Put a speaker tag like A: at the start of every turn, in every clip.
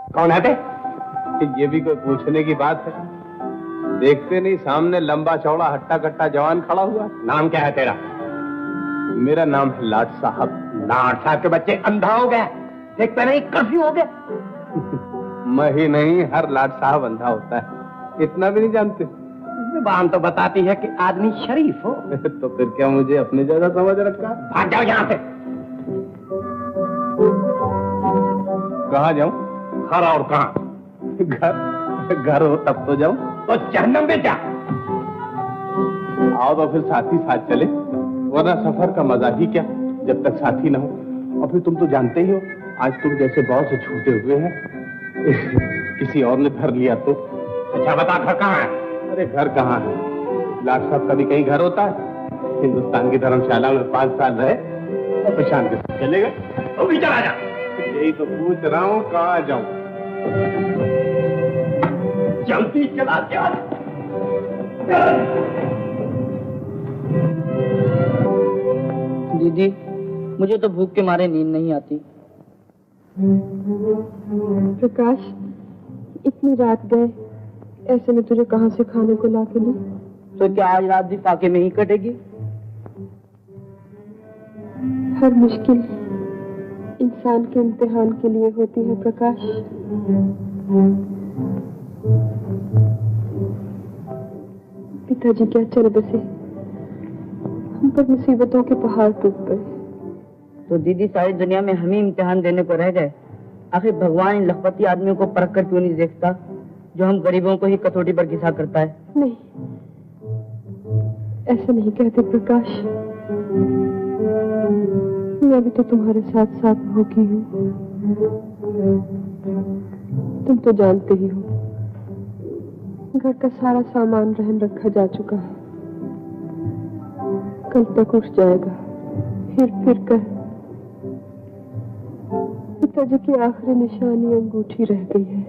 A: कौन है थे?
B: ये भी कोई पूछने की बात है? देखते नहीं सामने लंबा चौड़ा हट्टा कट्टा जवान खड़ा हुआ।
A: नाम क्या है तेरा?
B: मेरा नाम है लाट साहब।
A: लाट साहब के बच्चे अंधा हो गए, देखते नहीं कर्फ्यू हो गया।
B: मैं ही नहीं, हर लाट साहब अंधा होता है, इतना भी नहीं जानते?
A: जुबान तो बताती है कि आदमी शरीफ हो।
B: तो फिर क्या मुझे अपने जैसा समझ रखा?
A: भाग जाओ यहाँ से।
B: कहाँ जाऊं?
A: घर और कहाँ?
B: घर हो तब तो जाऊं।
A: तो जहन्नम में जा।
B: आओ तो फिर साथी साथ चले, वरना सफर का मजा ही क्या जब तक साथी ना हो। और फिर तुम तो जानते ही हो, आज तुम जैसे बहुत से छूटे हुए हैं, किसी और ने घर लिया तो।
A: अच्छा बता, घर कहाँ है?
B: अरे घर कहाँ है, लाट साहब का भी कहीं घर होता है? हिंदुस्तान की धर्मशाला में 5 साल रहे और प्रशांत के साथ चले गए।
A: तो भी चला जा।
B: यही तो पूछ रहा हूँ, कहाँ जाऊं?
A: जल्दी चला जा।
C: दीदी, मुझे तो भूख के मारे नींद नहीं आती।
D: प्रकाश, इतनी रात गए, ऐसे में तुझे कहाँ से खाने को ला के दूं?
C: तो क्या आज रात भी फाके में ही कटेगी?
D: हर मुश्किल इंसान के इम्तिहान के लिए होती है प्रकाश। पिताजी क्या चल बसे, हम पर मुसीबतों के पहाड़ टूट गए।
C: तो दीदी, सारी दुनिया में हम ही इम्तिहान देने को रह गए। आखिर भगवान इन लखपति आदमियों को परख कर क्यों नहीं देखता, जो हम गरीबों को ही कसौटी पर घिसा करता है?
D: नहीं, ऐसा नहीं कहते प्रकाश। मैं भी तो तुम्हारे साथ साथ भूखी हूँ, तुम तो जानते ही हो, घर का सारा सामान रहन रखा जा चुका है, कल तक उठ जाएगा। फिर कर पिताजी की आखिरी निशानी अंगूठी रह गई है,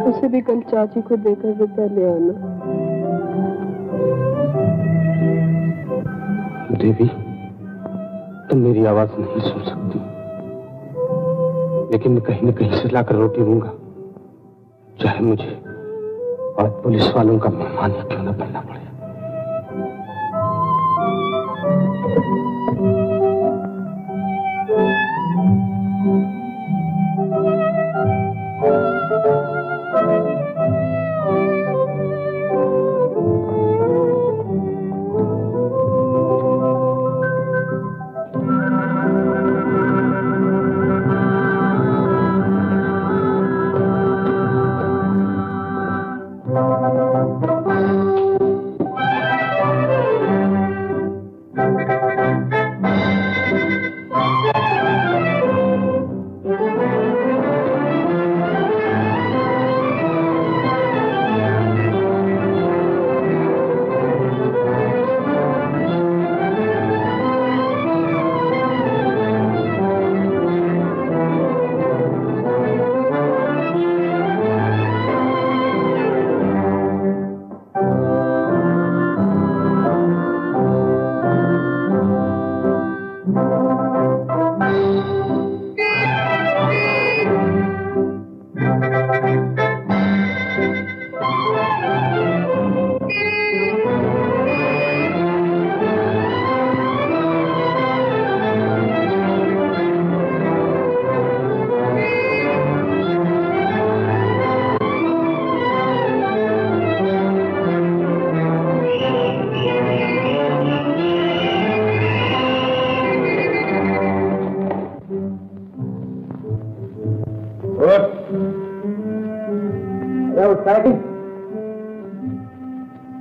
D: उसे भी कल चाची को देकर विदा ले आना।
B: देवी, तुम मेरी आवाज नहीं सुन सकती, लेकिन मैं कहीं न कहीं से लाकर रोटी दूंगा, चाहे मुझे और पुलिस वालों का मेहमान ही क्यों न बनना पड़े।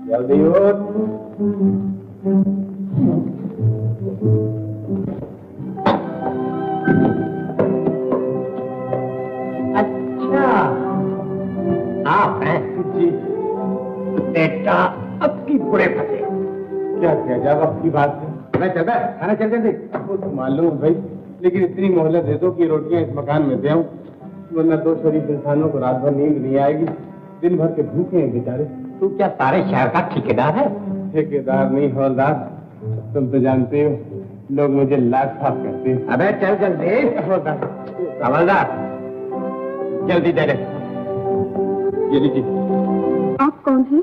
B: जल्दी उठ।
A: अच्छा, आप हैं?
B: जी
A: बेटा, अब की बुरे फंसे।
B: क्या किया जाए, अब की बात है। मैं चल खाना चल जल्दी। वो तो मालूम है भाई, लेकिन इतनी मोहलत दे दो कि रोटियां इस मकान में दे आऊं, वरना 2 शरीफ इंसानों को रात भर नींद नहीं आएगी, दिन भर के भूखे हैं बेचारे।
A: तू क्या सारे शहर का ठेकेदार है?
B: ठेकेदार नहीं हवलदार, तुम तो जानते हो लोग मुझे लाट साहब कहते हैं।
A: अबे चल जल्दी।
B: हवलदार।
A: हवलदार,
B: जल्दी दे दे। ये लीजिए।
D: आप कौन हैं?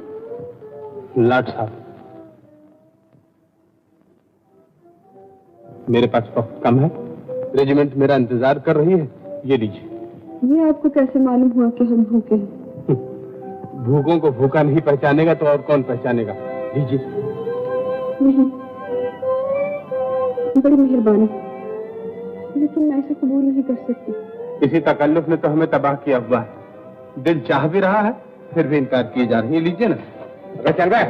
B: लाट साहब, मेरे पास वक्त कम है, रेजिमेंट मेरा इंतजार कर रही है। ये लीजिए।
D: ये आपको कैसे मालूम हुआ कि हम भूखे हैं?
B: भूखों को भूखा नहीं पहचानेगा तो और कौन पहचानेगा। लीजिए।
D: नहीं, बड़ी मेहरबानी, लेकिन मैं इसे कबूल नहीं कर सकती।
B: इसी तकल्लुफ ने तो हमें तबाह किया हुआ है। दिल चाह भी रहा है, फिर भी इनकार किए जा रही है। लीजिए ना। अगर चल रहा है,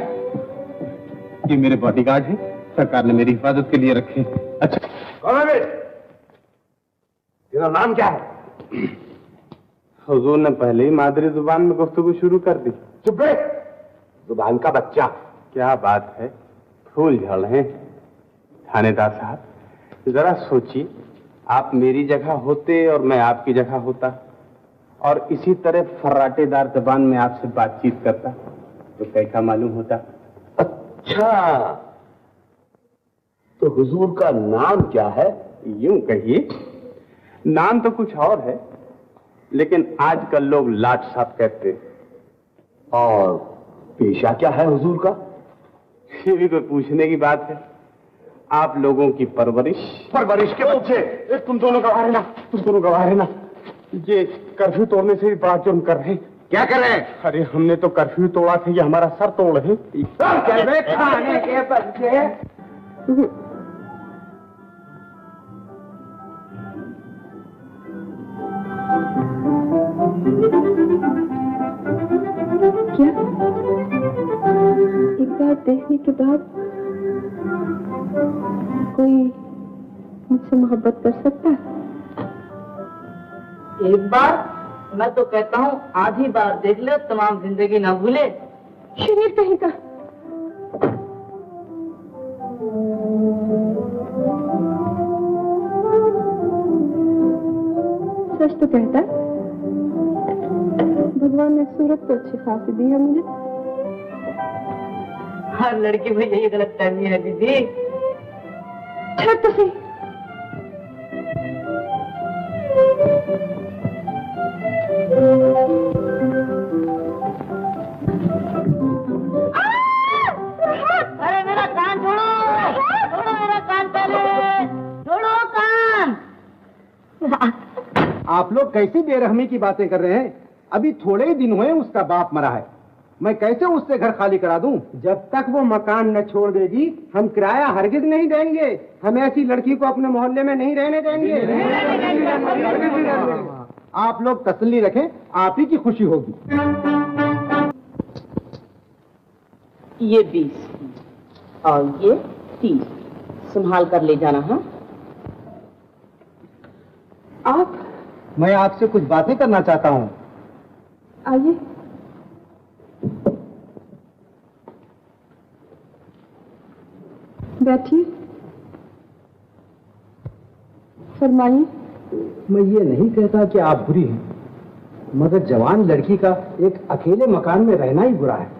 B: ये मेरे बॉडीगार्ड हैं, सरकार ने मेरी हिफाजत के लिए रखे। अच्छा,
A: कौन है? तेरा नाम क्या है?
B: हुजूर ने पहले ही मादरी जुबान में गुफ्तगू शुरू कर दी।
A: चुप रहे, जुबान का बच्चा।
B: क्या बात है, फूल झड़ रहे हैं। थानेदार साहब, जरा सोचिए, आप मेरी जगह होते और मैं आपकी जगह होता और इसी तरह फर्राटेदार जबान में आपसे बातचीत करता तो कैसा मालूम होता?
A: अच्छा, तो हुजूर का नाम क्या है?
B: यूं कहिए, नाम तो कुछ और है, लेकिन आजकल लोग लाट साहब कहते हैं।
A: और पेशा क्या है हुजूर का?
B: ये भी कोई पूछने की बात है? आप लोगों की परवरिश
A: के बच्चे।
B: तुम दोनों गवाह रहना, तुम दोनों गवाह रहना। ये कर्फ्यू तोड़ने से भी बड़ा जुर्म कर रहे हैं।
A: क्या कर रहे हैं?
B: अरे हमने तो कर्फ्यू तोड़ा था, ये हमारा सर तोड़ है।
A: खाने के बच्चे।
D: क्या एक बार देखने के बाद कोई मुझसे मोहब्बत कर सकता है?
C: एक बार? मैं तो कहता हूँ आधी बार देख ले, तमाम जिंदगी ना भूले।
D: शरीर कहीं का। सच तो कहता, भगवान ने सूरत तो अच्छी खासी दी है मुझे।
C: हर लड़की में यही गलतफहमी है दीदी।
D: छट तो सही।
C: अरे मेरा कान छोड़ो, छोड़ो मेरा कान पहले, छोड़ो कान।
A: आप लोग कैसी बेरहमी की बातें कर रहे हैं? अभी थोड़े ही दिन हुए उसका बाप मरा है, मैं कैसे उससे घर खाली करा दूं? जब तक वो मकान न छोड़ देगी हम किराया हरगिज नहीं देंगे। हम ऐसी लड़की को अपने मोहल्ले में नहीं रहने देंगे। आप लोग तसल्ली रखें, आप ही की खुशी होगी।
C: ये 20 और ये 30 संभाल कर ले जाना। हाँ,
D: आप?
A: मैं आपसे कुछ बातें करना चाहता हूँ।
D: आइए। बैठिए, फरमाइए।
A: मैं ये नहीं कहता कि आप बुरी हैं, मगर जवान लड़की का एक अकेले मकान में रहना ही बुरा है।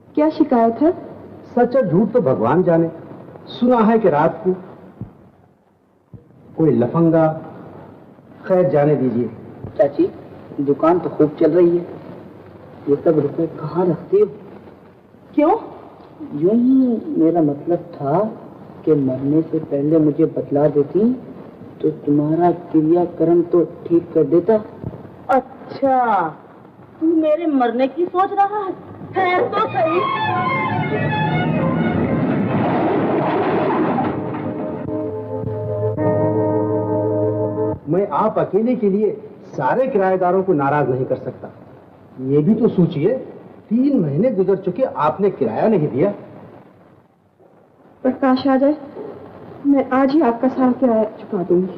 D: क्या शिकायत है?
A: सच और झूठ तो भगवान जाने। सुना है कि रात को कोई लफंगा, खैर जाने दीजिए।
C: चाची दुकान तो खूब चल रही है, ये सब रुपए कहाँ रखती हो? क्यों? यूं ही मेरा मतलब था कि मरने से पहले मुझे बतला देती तो तुम्हारा क्रियाक्रम तो ठीक कर देता। अच्छा, तू मेरे मरने की सोच रहा है? खैर तो सही।
A: मैं आप अकेले के लिए सारे किराएदारों को नाराज नहीं कर सकता। ये भी तो सोचिए, 3 महीने गुजर चुके, आपने किराया नहीं दिया।
D: प्रकाश आ जाए, मैं आज ही आपका सारा किराया चुका दूंगी।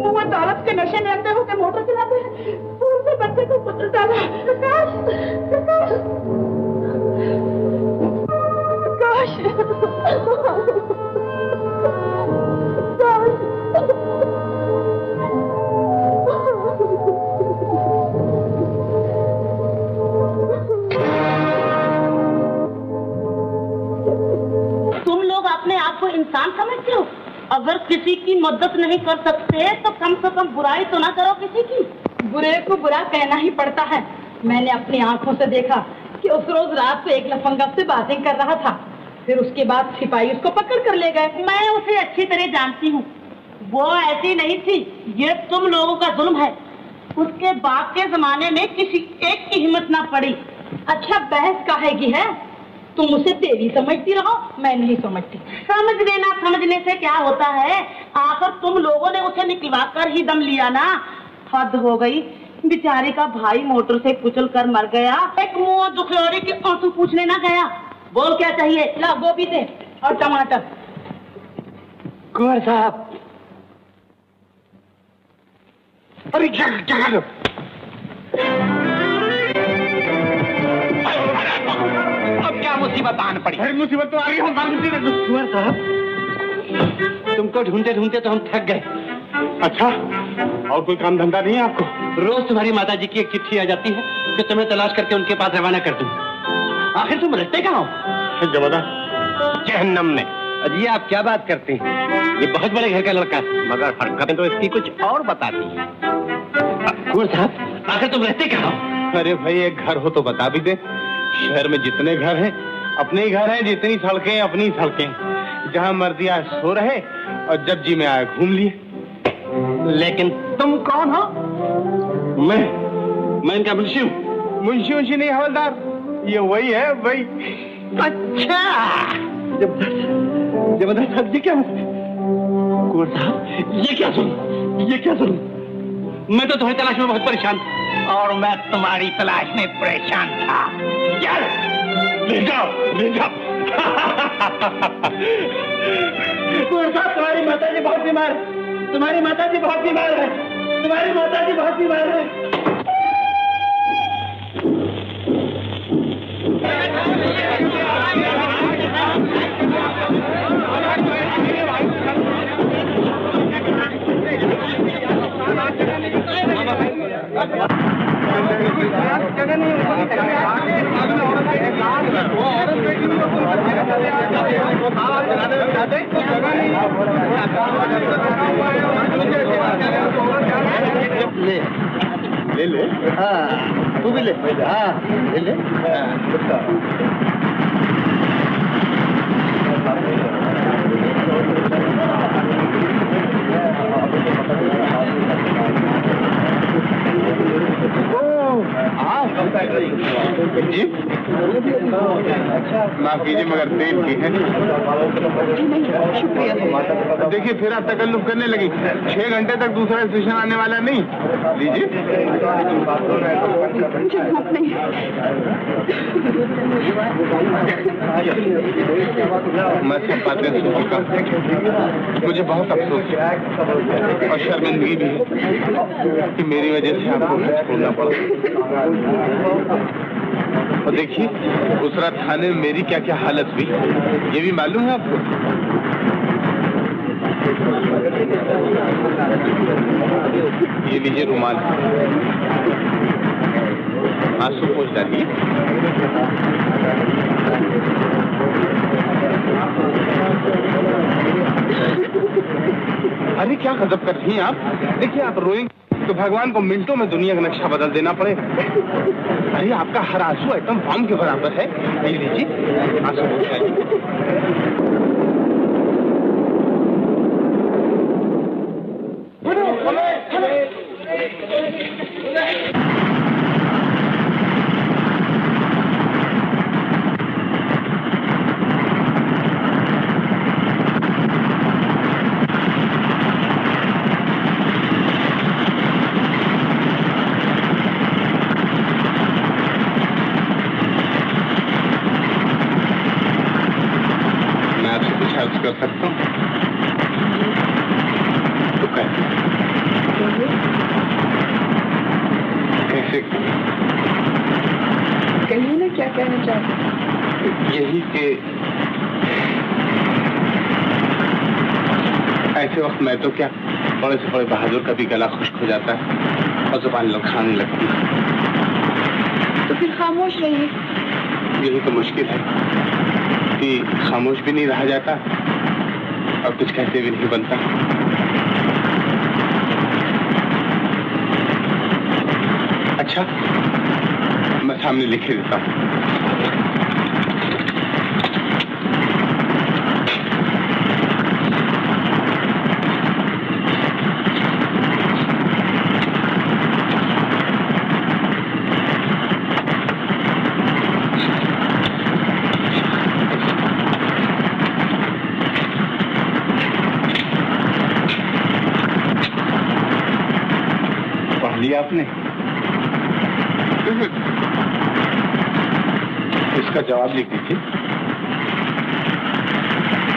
C: वो दौलत के नशे में अंदर होकर मोटर चलाते हैं, फूल से बच्चे को पुत्र डाला। प्रकाश, प्रकाश, प्रकाश, तुम लोग अपने आप को इंसान समझते हो? अगर
E: किसी की मदद नहीं कर सकते तो कम से कम बुराई तो ना करो किसी की।
F: बुरे को बुरा कहना ही पड़ता है। मैंने अपनी आंखों से देखा कि उस रोज रात को एक लफंगा से बातें कर रहा था, फिर उसके बाद सिपाही उसको पकड़ कर ले गए।
E: मैं उसे अच्छी तरह जानती हूँ, वो ऐसी नहीं थी। ये तुम लोगों का जुल्म है। उसके बाप के जमाने में किसी एक की हिम्मत ना पड़ी।
F: अच्छा बहस काहे की है? तुम उसे देवी समझती रहो, मैं नहीं समझती।
E: समझ लेना, समझने से क्या होता है? आखिर तुम लोगों ने उसे निकलवा कर ही दम लिया ना। हद हो गई, बेचारी का भाई मोटर से कुचल कर मर गया, एक मुंह दुखियारी के आंसू पूछने ना गया। बोल क्या चाहिए?
F: ला गोभी दे और टमाटर।
B: कुंवर साहब, अरे जगह दो।
A: अब क्या मुसीबत आन पड़ी?
B: अरे मुसीबत तो आ गई, हम
A: कुंवर साहब, तुमको ढूंढते ढूंढते तो हम थक गए।
B: अच्छा, और कोई काम धंधा नहीं है आपको?
A: रोज तुम्हारी माता जी की एक चिट्ठी आ जाती है कि तुम्हें तलाश करके उनके पास रवाना कर दूं। आखिर तुम रहते कहाँ हो?
B: जबरदस्त जहन्नम में।
A: अजी आप क्या बात करते हैं? ये बहुत बड़े घर का लड़का है, मगर हरकतें तो इसकी कुछ और बताती है। कुंवर साहब, आखिर तुम रहते कहाँ हो?
B: अरे भाई, एक घर हो तो बता भी दे। शहर में जितने घर हैं अपने ही घर हैं, जितनी सड़कें अपनी सड़कें, जहाँ मर्जी आए सो रहे और जब जी में आए घूम लिए।
A: लेकिन तुम कौन हो? मैं इनका मुंशी हूँ।
B: मुंशी नहीं हवलदार, ये वही है वही।
A: अच्छा, जबरदस्त। ये क्या कुंवर साहब, ये क्या सुन? मैं तो तुम्हारी तलाश में बहुत परेशान था।
G: और मैं तुम्हारी तलाश में परेशान था।
B: ले जाओ।
A: कुंवर साहब, तुम्हारी माताजी बहुत बीमार है। तुम्हारी माताजी बहुत बीमार है।
B: ले। हाँ, तू भी ले। हाँ, ले। जी माफ कीजिए, मगर तेल की है। देखिए, फिर आप तकल्लुफ करने लगी। 6 घंटे तक दूसरा स्टेशन आने वाला नहीं। लीजिए। मैं सब बातें सुन चुका हूँ। मुझे बहुत अफसोस है और शर्मिंदगी भी है कि मेरी वजह से आपको घर छोड़ना पड़ा। और देखिए, उस रात थाने में मेरी क्या क्या हालत हुई, ये भी मालूम है आपको? ये लीजिए रुमाल, आंसू पोंछ डालिए। अरे क्या गजब कर रही हैं आप? देखिए, आप रोएंगे तो भगवान को मिनटों में दुनिया का नक्शा बदल देना पड़े। अरे आपका हर आंसू आइटम बम के बराबर है। ये लीजिए, आंसू पोंछ डालिए। कर सकता हूँ तो कैसे?
D: कहिए ना, क्या कहना चाहते?
B: यही कि ऐसे वक्त मैं तो क्या, बड़े से बड़े बहादुर का भी गला खुश्क हो जाता है और जुबान लड़खड़ाने लगती है।
D: तो फिर खामोश रहिए।
B: यही तो मुश्किल है कि खामोश भी नहीं रहा जाता अब कुछ कहते भी नहीं बनता। अच्छा, मैं सामने लिखे देता हूँ। पढ़ लिया आपने? इसका जवाब लिख दीजिए।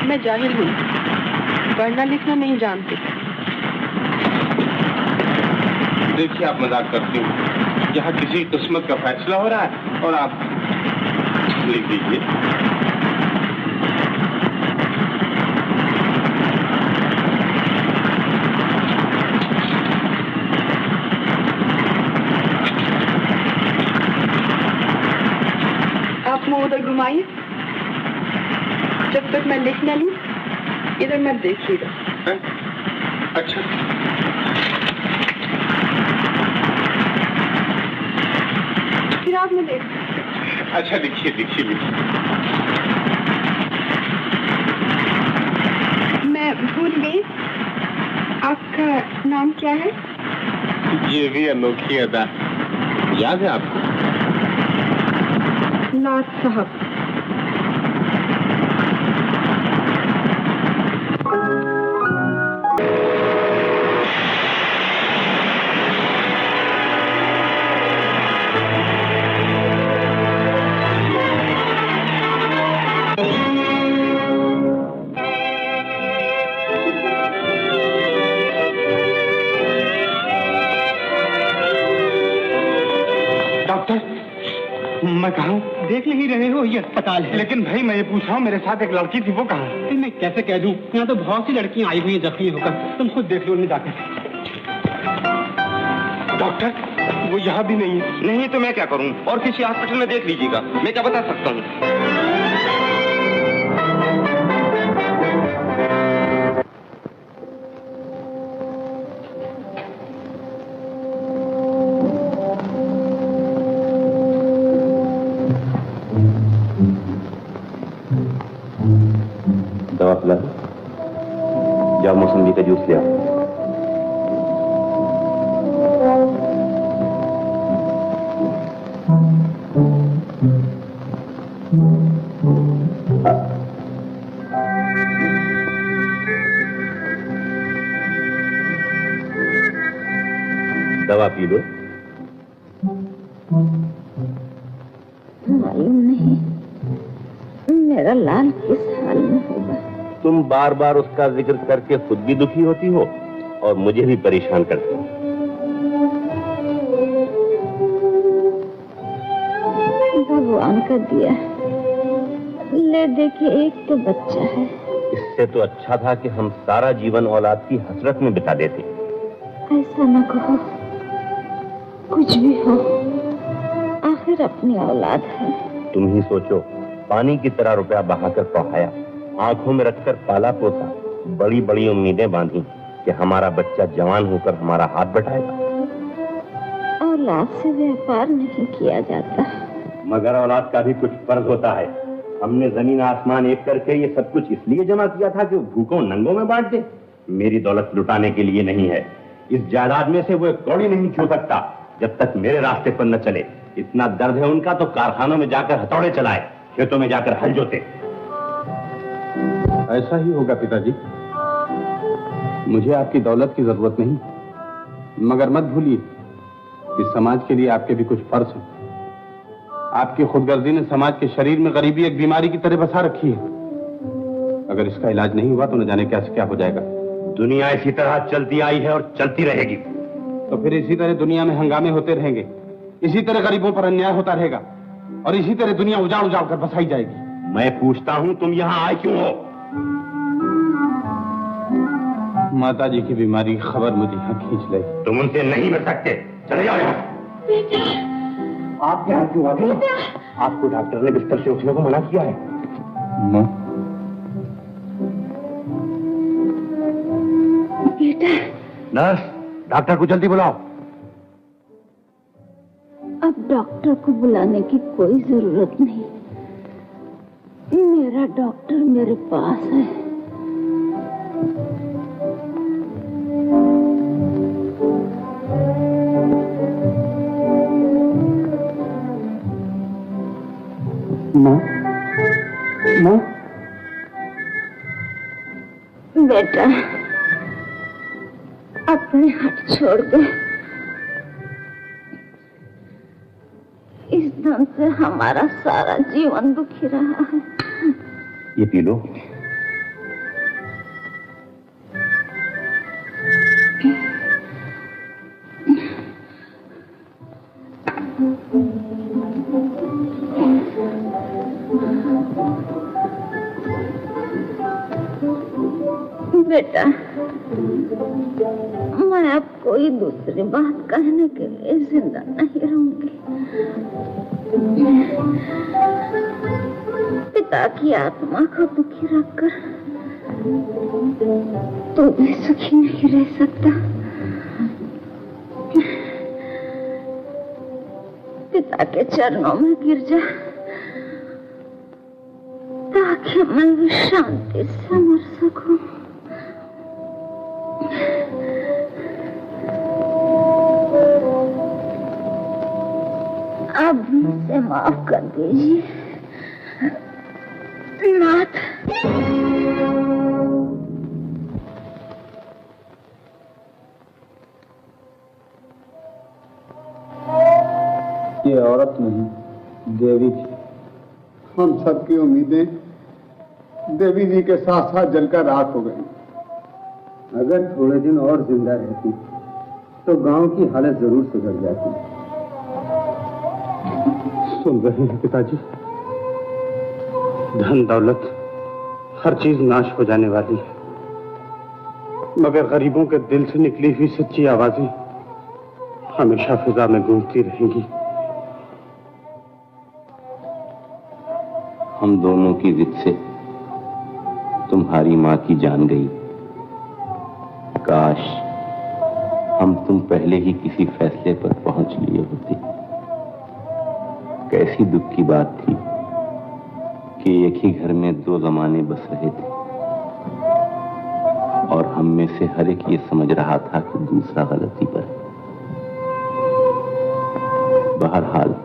D: मैं जाहिल हूँ, पढ़ना लिखना नहीं जानती।
B: देखिए, आप मजाक करती हूँ। यहाँ किसी किस्मत का फैसला हो रहा है और आप लिख दीजिए।
D: मुंह उधर घुमाइए, जब तक मैं लिख न लूं इधर मत देखिएगा।
B: अच्छा,
D: फिर आप न देख।
B: अच्छा, लिखिए लिखिए लिखिए।
D: मैं भूल गई, आपका नाम क्या है?
B: ये भी अनोखी अदा, याद है आपको?
D: लाट साहब।
B: डॉक्टर, मैं कहा हूँ?
A: देख नहीं रहे हो, ये अस्पताल है।
B: लेकिन भाई, मैं ये पूछ रहा हूँ, मेरे साथ एक लड़की थी, वो कहाँ है?
A: मैं कैसे कह दूं? यहाँ तो बहुत सी लड़कियां आई हुई हैं जख्मी होकर। तुम खुद देख लो उन्हें जाकर।
B: डॉक्टर, वो यहाँ भी नहीं है।
H: नहीं तो मैं क्या करूँ? और किसी हॉस्पिटल में देख लीजिएगा, मैं क्या बता सकता हूँ।
I: दवा पिला दो, जाओ मौसम्बी का जूस ले आओ। दवा पी लो।
J: मालूम नहीं मेरा लाल किस हाल में होगा।
I: तुम बार बार उसका जिक्र करके खुद भी दुखी होती हो और मुझे भी परेशान करती हो।
J: भगवान का दिया, ले देखिए एक तो बच्चा है।
I: इससे तो अच्छा था कि हम सारा जीवन औलाद की हसरत में बिता देते।
J: ऐसा न कहो, कुछ भी हो आखिर अपनी औलाद है।
I: तुम ही सोचो, पानी की तरह रुपया बहाकर पढ़ाया, आंखों में रखकर पाला पोसा, बड़ी बड़ी उम्मीदें बांधी कि हमारा बच्चा जवान होकर हमारा हाथ बटाएगा।
J: औलाद से व्यापार नहीं किया जाता।
I: मगर औलाद का भी कुछ फर्ज होता है। हमने जमीन आसमान एक करके ये सब कुछ इसलिए जमा किया था कि वो भूखों नंगों में बांट दे। मेरी दौलत लुटाने के लिए नहीं है। इस जायदाद में से वो एक कौड़ी नहीं छू सकता जब तक मेरे रास्ते पर न चले। इतना दर्द है उनका तो कारखानों में जाकर हथौड़े चलाए, खेतों में जाकर हल जोते।
B: ऐसा ही होगा पिताजी। मुझे आपकी दौलत की जरूरत नहीं, मगर मत भूलिए कि समाज के लिए आपके भी कुछ फर्ज हैं। आपकी खुदगर्जी ने समाज के शरीर में गरीबी एक बीमारी की तरह बसा रखी है। अगर इसका इलाज नहीं हुआ तो न जाने क्या से क्या हो जाएगा।
I: दुनिया इसी तरह चलती आई है और चलती रहेगी।
B: तो फिर इसी तरह दुनिया में हंगामे होते रहेंगे, इसी तरह गरीबों पर अन्याय होता रहेगा और इसी तरह दुनिया उजाड़ उजाड़ कर बसाई जाएगी।
I: मैं पूछता हूं, तुम यहाँ आए क्यों हो?
B: माता जी की बीमारी की खबर मुझे यहाँ खींच ले।
I: तुम उनसे नहीं मिल सकते, चले जाओ यहाँ। आप यहाँ क्यों आ गए? आपको डॉक्टर ने बिस्तर से उठने को मना किया है। नर्स, डॉक्टर को जल्दी बुलाओ।
J: अब डॉक्टर को बुलाने की कोई जरूरत नहीं। मेरा डॉक्टर मेरे पास है।
C: माँ, माँ,
J: बेटा अपने हाथ छोड़ दे। इस धन से हमारा सारा जीवन दुखी रहा है।
I: ये पी लो।
J: बेटा मैं अब कोई दूसरी बात कहने के लिए जिंदा नहीं रहूंगी। पिता की आत्मा को दुखी रखकर तू भी सुखी नहीं रह सकता। पिता के चरणों में गिर जा ताकि मैं भी शांति से मर सकूं। अब मुझे माफ कर दीजिए नाथ।
B: ये औरत नहीं, देवी थी। हम सबकी उम्मीदें देवी जी के साथ साथ जलकर राख हो गई।
A: अगर थोड़े दिन और जिंदा रहती तो गांव की हालत जरूर सुधर जाती।
I: सुन रहे हैं पिताजी, धन दौलत हर चीज नाश हो जाने वाली है, मगर गरीबों के दिल से निकली हुई सच्ची आवाजें हमेशा फिजा में गूंजती रहेंगी।
H: हम दोनों की जिद से तुम्हारी माँ की जान गई। काश हम तुम पहले ही किसी फैसले पर पहुंच लिए होते। कैसी दुख की बात थी कि एक ही घर में दो जमाने बस रहे थे और हम में से हर एक ये समझ रहा था कि दूसरा गलती पर है। बहरहाल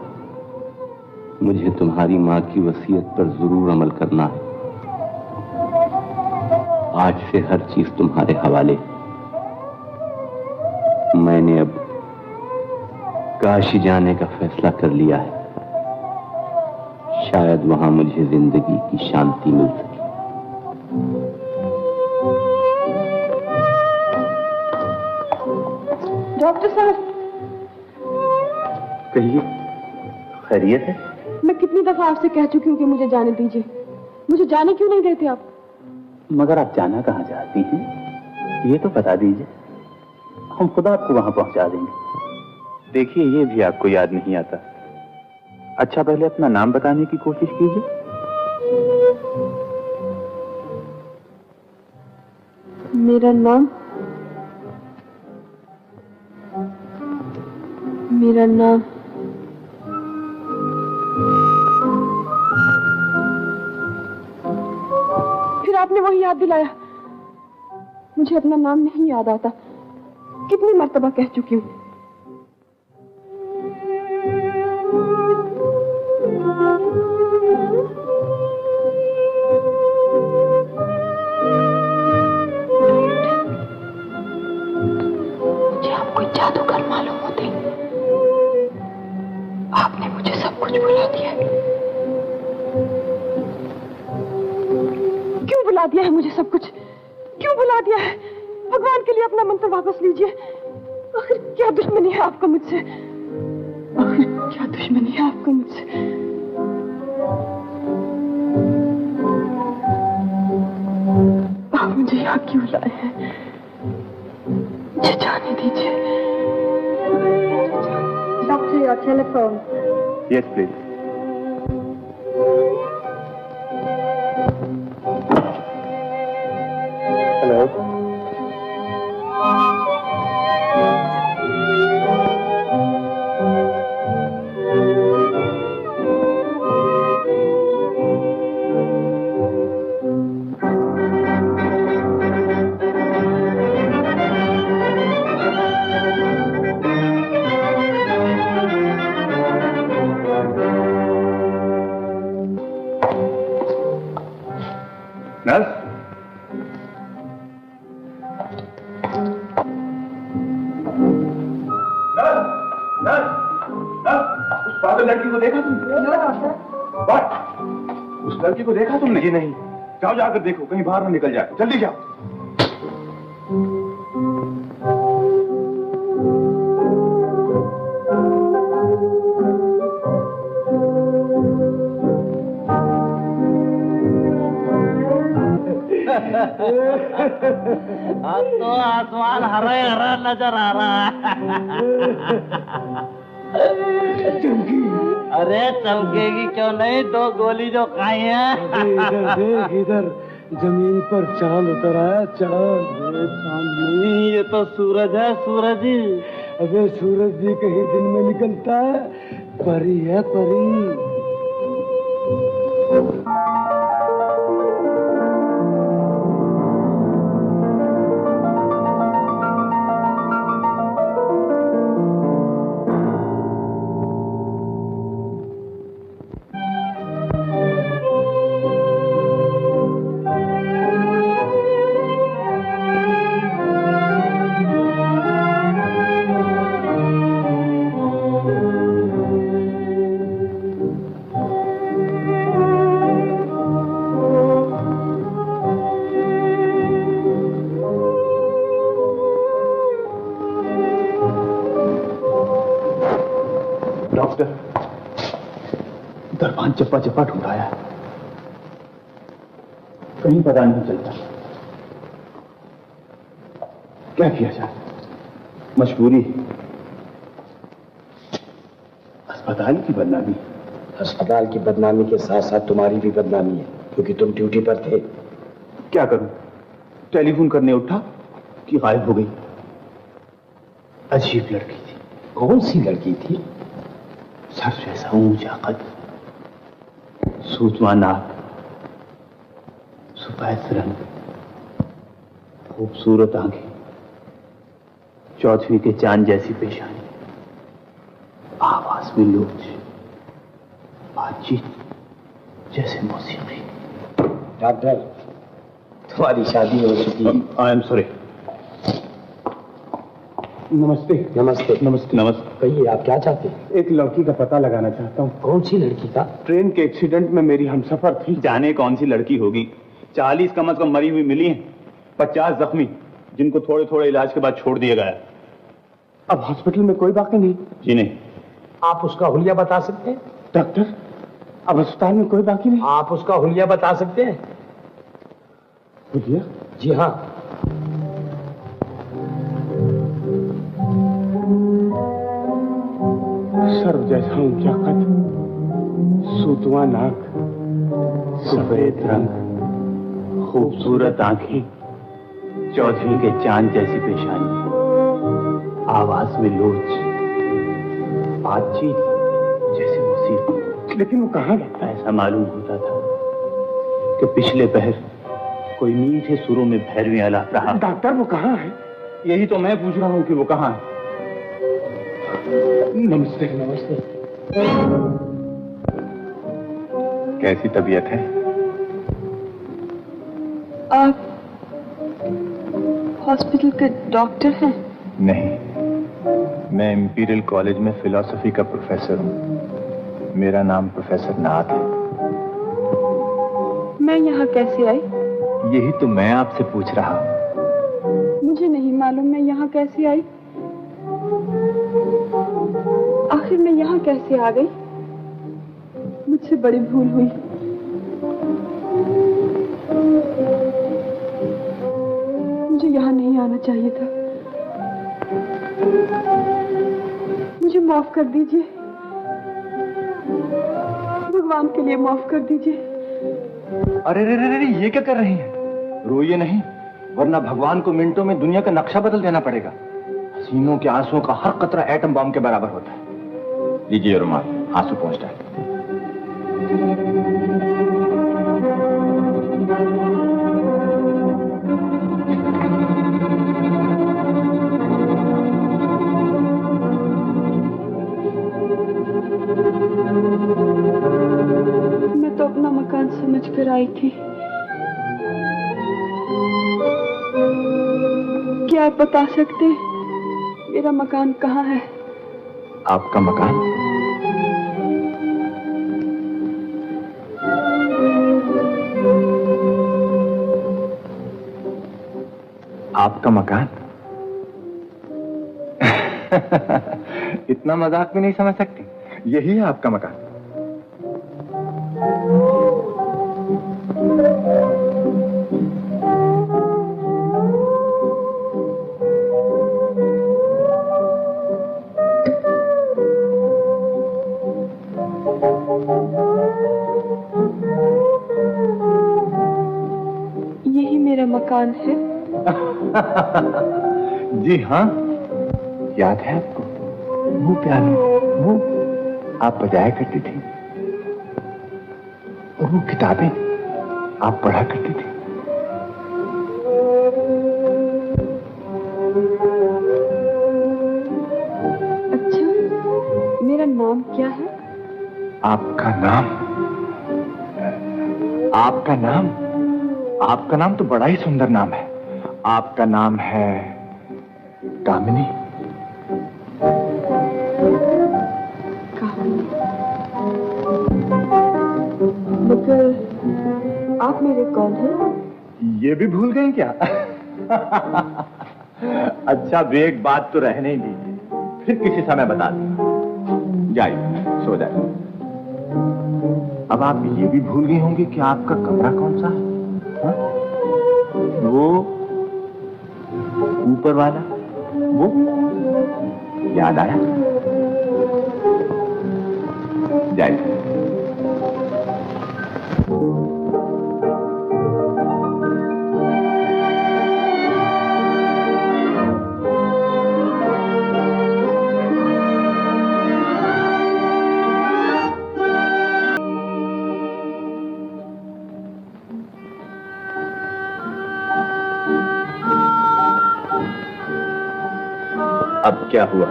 H: मुझे तुम्हारी माँ की वसीयत पर जरूर अमल करना है। आज से हर चीज तुम्हारे हवाले। मैंने अब काशी जाने का फैसला कर लिया है। शायद वहां मुझे जिंदगी की शांति मिल सके।
D: डॉक्टर साहब,
I: कहिए, खैरियत है?
D: मैं कितनी दफा आपसे कह चुकी हूँ कि मुझे जाने दीजिए। मुझे जाने क्यों नहीं देते आप?
I: मगर आप जाना कहाँ चाहती हैं, ये तो बता दीजिए। हम खुद आपको वहां पहुंचा देंगे। देखिए, ये भी आपको याद नहीं आता। अच्छा, पहले अपना नाम बताने की कोशिश कीजिए।
D: मेरा नाम फिर आपने वही याद दिलाया। मुझे अपना नाम नहीं याद आता। कितनी मर्तबा कह चुकी हूँ। मुझे आप कोई जादूगर मालूम होते। आपने मुझे सब कुछ बुला दिया। क्यों बुला दिया है मुझे सब कुछ? क्यों बुला दिया है? भगवान के लिए अपना मंत्र वापस लीजिए। आखिर क्या दुश्मनी है आपको मुझसे? आखिर क्या दुश्मनी है आपको मुझसे? आप मुझे यहाँ क्यों लाए हैं? मुझे जाने दीजिए।
J: Doctor, your telephone.
I: Yes please. Hello.
B: पागल लड़की को देखा तुमने? उस लड़की को देखा तुमने? जी नहीं। जाओ जाकर देखो, कहीं बाहर ना निकल जाए। जल्दी जाओ।
C: अब तो आसमान हरा हरा नजर आ रहा है। अरे चमकेगी क्यों नहीं, 2 गोली जो खाई है।
B: इधर जमीन पर चांद उतर आया। चांद?
C: चांद नहीं, ये तो सूरज है, सूरज ही।
B: अबे सूरज भी कहीं दिन में निकलता है। परी है, परी। दरबान चप्पा चप्पा ढूंढाया, कहीं पता नहीं चलता। क्या किया जाए? मजबूरी। अस्पताल की बदनामी।
K: अस्पताल की बदनामी के साथ साथ तुम्हारी भी बदनामी है, क्योंकि तुम ड्यूटी पर थे।
B: क्या करूं? टेलीफोन करने उठा कि गायब हो गई। अजीब लड़की थी।
K: कौन सी लड़की थी?
B: सर जैसा ऊंचा कद, सूझवान नाक, सफेद रंग, खूबसूरत आंखें, चौथवी के चांद जैसी पेशानी, आवाज में लोच, बातचीत जैसे मौसीकी।
K: डॉक्टर, तुम्हारी शादी हो चुकी।
B: I am sorry. नमस्ते।
K: नमस्ते।
B: नमस्ते। नमस्ते।
K: कहिए, आप क्या चाहते हैं?
B: एक लड़की का पता लगाना चाहता हूँ।
K: कौन सी लड़की का?
B: ट्रेन के एक्सीडेंट में मेरी हमसफर थी। जाने कौन सी लड़की होगी। 40 कम से कम मरी हुई मिली हैं, 50 जख्मी, जिनको थोड़े थोड़े इलाज के बाद छोड़ दिया गया। अब हॉस्पिटल में कोई बाकी नहीं? जी नहीं।
K: आप उसका हुलिया बता सकते हैं?
B: डॉक्टर, अब अस्पताल में कोई बाकी नहीं?
K: आप उसका हुलिया बता सकते हैं?
B: हुलिया?
K: जी हाँ।
B: सर्व जैसा ऊंचा कद, सूतवा नाक, सफेद रंग, खूबसूरत आंखें, चौथवी के चांद जैसी पेशानी, आवाज में लोच, बातचीत जैसे मौसीकी। लेकिन वो कहाँ गया? ऐसा मालूम होता था कि पिछले पहर कोई मीठे सुरों में भैरवी आलाप रहा। डॉक्टर, वो कहाँ है? यही तो मैं पूछ रहा हूँ कि वो कहाँ है। नमस्ते। नमस्ते। कैसी तबीयत है?
D: आप हॉस्पिटल के डॉक्टर हैं?
B: नहीं, मैं इंपीरियल कॉलेज में फिलॉसफी का प्रोफेसर हूँ। मेरा नाम प्रोफेसर नाथ है।
D: मैं यहाँ कैसे आई?
B: यही तो मैं आपसे पूछ रहा हूँ।
D: मुझे नहीं मालूम मैं यहाँ कैसे आई। आखिर मैं यहाँ कैसे आ गई? मुझसे बड़ी भूल हुई। मुझे यहाँ नहीं आना चाहिए था। मुझे माफ कर दीजिए, भगवान के लिए माफ कर दीजिए।
B: अरे रे रे रे, ये क्या कर रही हैं? रोइए नहीं, वरना भगवान को मिनटों में दुनिया का नक्शा बदल देना पड़ेगा। हसीनों के आंसुओं का हर कतरा एटम बम के बराबर होता है। लीजिए रुमाल, आंसू पहुंचता है।
D: मैं तो अपना मकान समझ कर आई थी। क्या आप बता सकते मेरा मकान कहाँ है?
B: आपका मकान?
L: आपका मकान? इतना मजाक भी नहीं समझ सकती। यही है आपका मकान।
D: यही मेरा मकान है।
L: जी हाँ, याद है आपको? वो पियानो, वो आप बजाया करती थी, और वो किताबें आप पढ़ा करती थी।
D: अच्छा, मेरा नाम क्या है?
L: आपका नाम? आपका नाम? आपका नाम तो बड़ा ही सुंदर नाम है। आपका नाम है कामिनी।
D: मगर आप मेरे कौन हैं?
L: ये भी भूल गए क्या? अच्छा, अब एक बात तो रहने ही दीजिए, फिर किसी समय बता दूंगा। जाइए, सो जाइए। अब आप ये भी भूल गई होंगी कि आपका कमरा कौन सा है? हा? वो ऊपर वाला, वो याद आया? जाइए। अब क्या हुआ?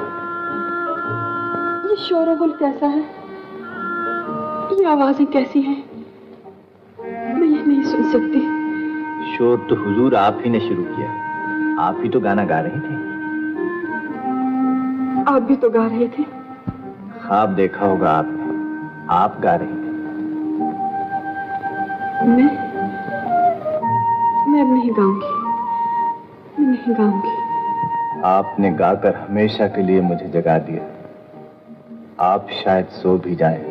D: ये शोरगुल कैसा है? ये आवाजें कैसी हैं? मैं ये नहीं सुन सकती।
L: शोर तो हुजूर आप ही ने शुरू किया। आप ही तो गाना गा रही थी।
D: आप भी तो गा रहे थे।
L: ख्वाब देखा होगा आपने, आप गा रही थी।
D: मैं अब नहीं गाऊंगी। मैं नहीं गाऊंगी।
L: आपने गाकर हमेशा के लिए मुझे जगा दिया। आप शायद सो भी जाएं,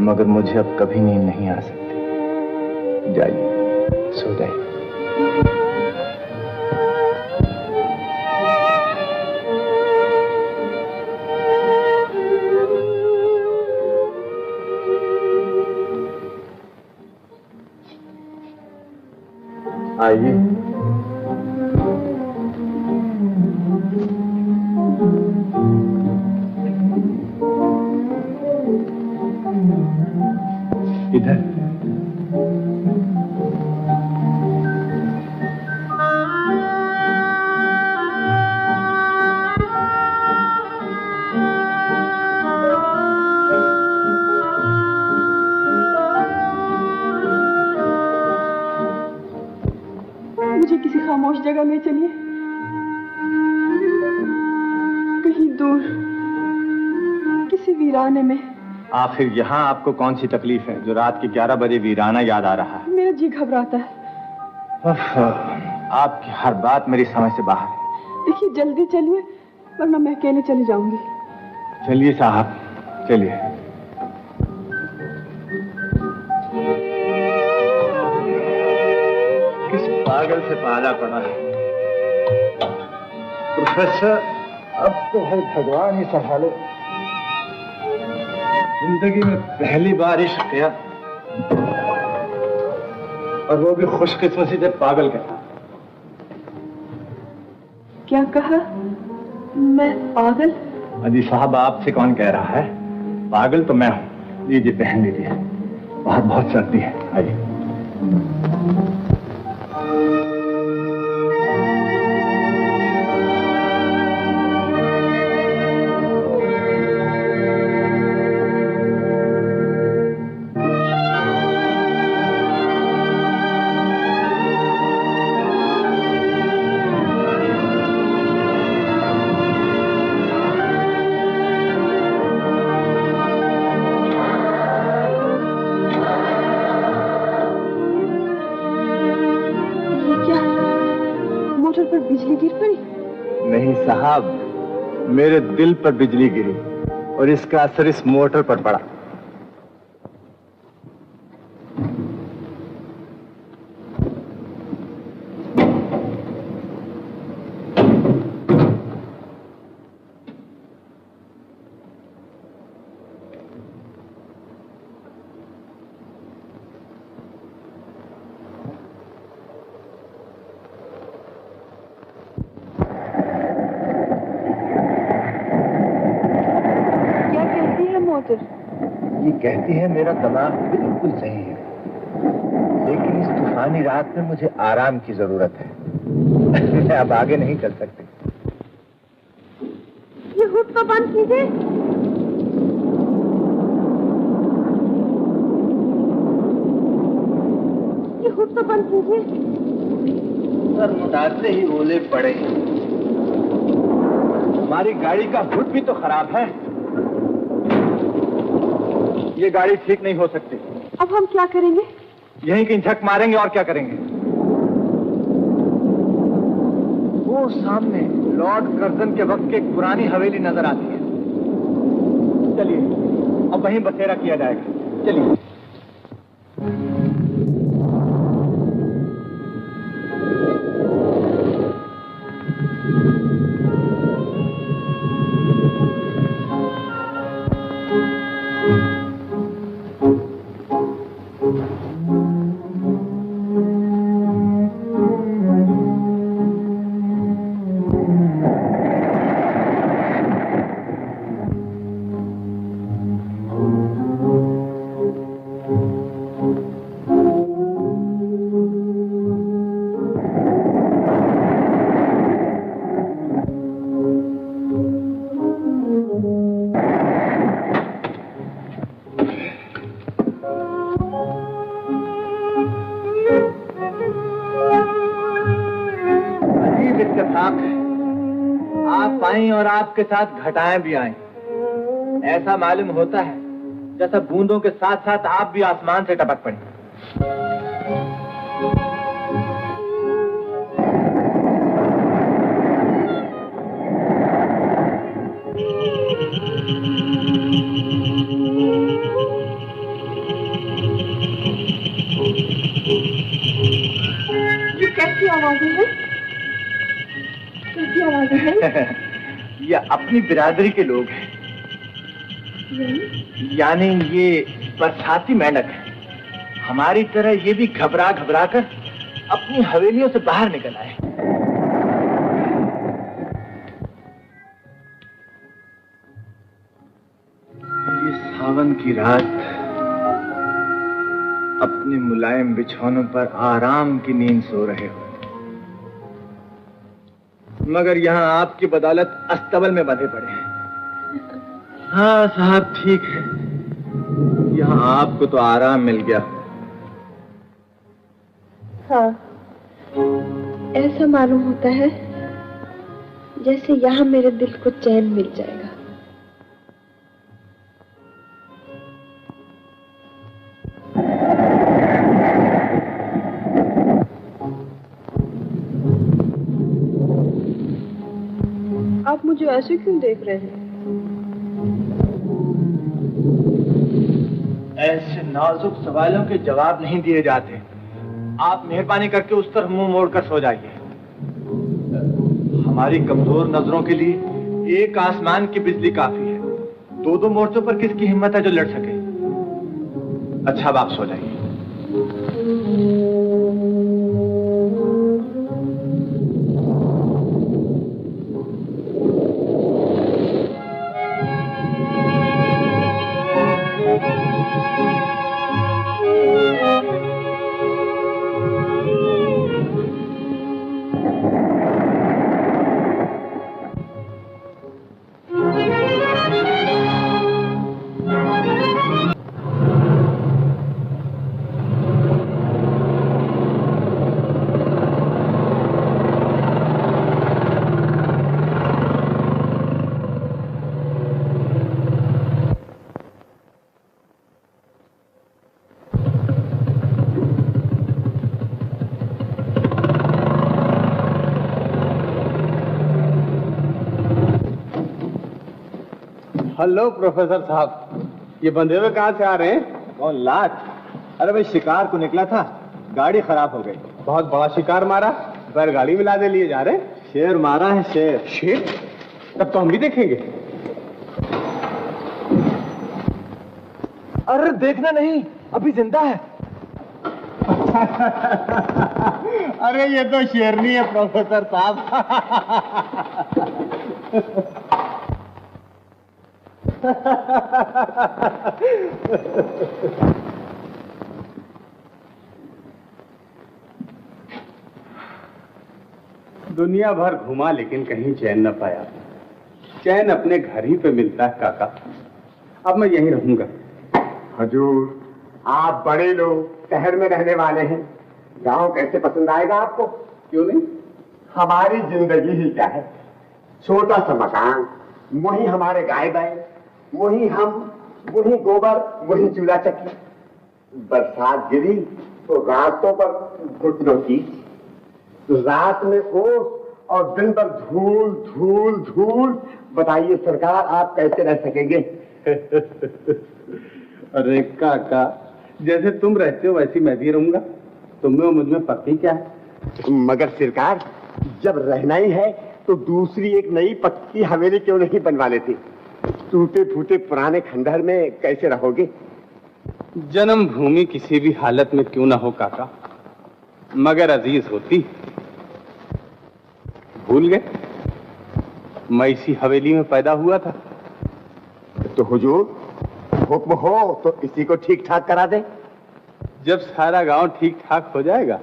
L: मगर मुझे अब कभी नींद नहीं आ सकती। जाइए, सो जाइए। आइए। इधर।
D: मुझे किसी खामोश जगह ले चलिए, कहीं दूर, किसी वीराने में।
L: आखिर यहाँ आपको कौन सी तकलीफ है जो रात के 11 बजे वीराना याद आ रहा है?
D: मेरा जी घबराता है।
L: आपकी हर बात मेरी समझ से बाहर है।
D: देखिए, जल्दी चलिए, वरना मैं अकेले चली जाऊंगी।
L: चलिए साहब, चलिए। किस पागल से पाला पड़ा है प्रोफेसर। अब तो है भगवान ही संभाले। जिंदगी में पहली बार इश्क किया, और वो भी खुशकिस्मती से पागल के साथ।
D: क्या कहा? मैं पागल?
L: अजी साहब, आपसे कौन कह रहा है? पागल तो मैं हूं। लीजिए, पहन लीजिए, बाहर बहुत सर्दी है। आइए। साहब, मेरे दिल पर बिजली गिरी और इसका असर इस मोटर पर पड़ा। ये कहती है मेरा दिमाग बिल्कुल सही है, लेकिन इस तूफानी रात में मुझे आराम की जरूरत है। मैं अब आगे नहीं चल सकती।
D: ये हुड तो बंद कीजिए। ये हुड तो बंद कीजिए।
L: सर मुटाते ही ओले पड़े। हमारी गाड़ी का हुड भी तो खराब है। ये गाड़ी ठीक नहीं हो सकती।
D: अब हम क्या करेंगे?
L: यहीं कहीं झक मारेंगे और क्या करेंगे। वो सामने लॉर्ड कर्जन के वक्त की एक पुरानी हवेली नजर आती है। चलिए अब वहीं बसेरा किया जाएगा। चलिए। आप आए और आपके साथ घटाएं भी आए। ऐसा मालूम होता है जैसा बूंदों के साथ साथ आप भी आसमान से टपक पड़ी।
D: ये कैसी आवाजें हैं? कैसी आवाजें हैं?
L: ये अपनी बिरादरी के लोग हैं। यानी ये बरसाती मेंढक है। हमारी तरह ये भी घबरा घबरा कर अपनी हवेलियों से बाहर निकल आए। ये सावन की रात अपने मुलायम बिछौनों पर आराम की नींद सो रहे हो, मगर यहाँ आपकी बदौलत अस्तबल में बंधे पड़े हैं। हाँ साहब ठीक है, यहाँ आपको तो आराम मिल गया।
D: हाँ, ऐसा मालूम होता है जैसे यहाँ मेरे दिल को चैन मिल जाएगा। आप मुझे ऐसे क्यों देख रहे हैं?
L: ऐसे नाजुक सवालों के जवाब नहीं दिए जाते। आप मेहरबानी करके उस तरफ मुंह मोड़कर सो जाइए। हमारी कमजोर नजरों के लिए एक आसमान की बिजली काफी है। दो दो मोर्चों पर किसकी हिम्मत है जो लड़ सके। अच्छा अब आप सो जाइए।
B: हेलो प्रोफेसर साहब, ये बंधे हुए कहाँ से आ रहे हैं?
L: कौन लाट? अरे भाई शिकार को निकला था, गाड़ी खराब हो गई।
B: बहुत बड़ा शिकार मारा, बैलगाड़ी में लादे लिए जा रहे?
L: शेर मारा है, शेर।
B: शेर? तब तो हम भी देखेंगे।
L: अरे देखना नहीं, अभी जिंदा है।
B: अरे ये तो शेरनी है प्रोफेसर साहब। दुनिया भर घुमा लेकिन कहीं चैन न पाया। चैन अपने घर ही पे मिलता है काका। अब मैं यहीं रहूंगा।
M: हजूर, आप बड़े लोग शहर में रहने वाले हैं, गांव कैसे पसंद आएगा आपको?
B: क्यों नहीं?
M: हमारी जिंदगी ही क्या है, छोटा सा मकान, वही हमारे गाय बैल, वही हम, वही गोबर, वही चूल्हा चक्की। बरसात गिरी तो रातों पर घुटनों की, रात में ओस और दिन भर धूल धूल धूल। बताइए सरकार, आप कैसे रह सकेंगे?
B: अरे काका, जैसे तुम रहते हो वैसे मैं भी रहूंगा। तुम में मुझ में पक्की क्या है?
M: मगर सरकार, जब रहना ही है तो दूसरी एक नई पक्की हवेली क्यों नहीं बनवा लेती? टूटे फूटे पुराने खंडहर में कैसे रहोगे?
B: जन्मभूमि किसी भी हालत में क्यों ना हो काका, मगर अजीज होती। भूल गए मैं इसी हवेली में पैदा हुआ था।
M: तो हुजूर, हुक्म हो तो इसी को ठीक ठाक करा दे।
B: जब सारा गांव ठीक ठाक हो जाएगा,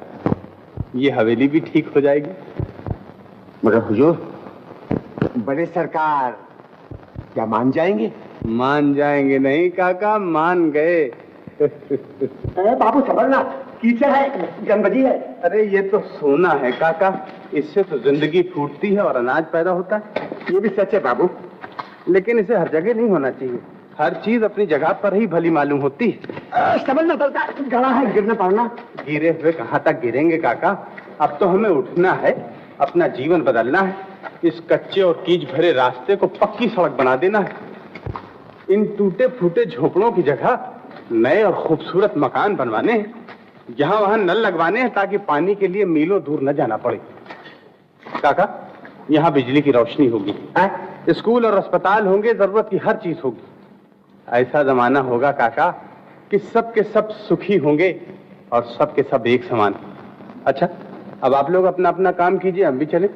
B: ये हवेली भी ठीक हो जाएगी।
M: मगर हुजूर, बड़े सरकार क्या मान जाएंगे?
B: मान जाएंगे नहीं काका, मान गए।
M: बाबू संभलना, कीचड़ है, गंदगी है।
B: अरे ये तो सोना है काका, इससे तो जिंदगी फूटती है और अनाज पैदा होता है।
M: ये भी सच है बाबू,
B: लेकिन इसे हर जगह नहीं होना चाहिए। हर चीज अपनी जगह पर ही भली मालूम होती है।
M: संभलना पड़ता, गड़ा है, गिरना पड़ना।
B: गिरे हुए कहाँ तक गिरेंगे काका? अब तो हमें उठना है, अपना जीवन बदलना है। इस कच्चे और कीच भरे रास्ते को पक्की सड़क बना देना है। इन टूटे फूटे झोपड़ों की जगह नए और खूबसूरत मकान बनवाने हैं। जहां वहां नल लगवाने हैं ताकि पानी के लिए मीलों दूर न जाना पड़े। काका, यहाँ बिजली की रोशनी होगी, स्कूल और अस्पताल होंगे, जरूरत की हर चीज होगी। ऐसा जमाना होगा काका कि सब के सब सुखी होंगे और सब के सब एक समान। अच्छा, अब आप लोग अपना अपना काम कीजिए, हम भी चले।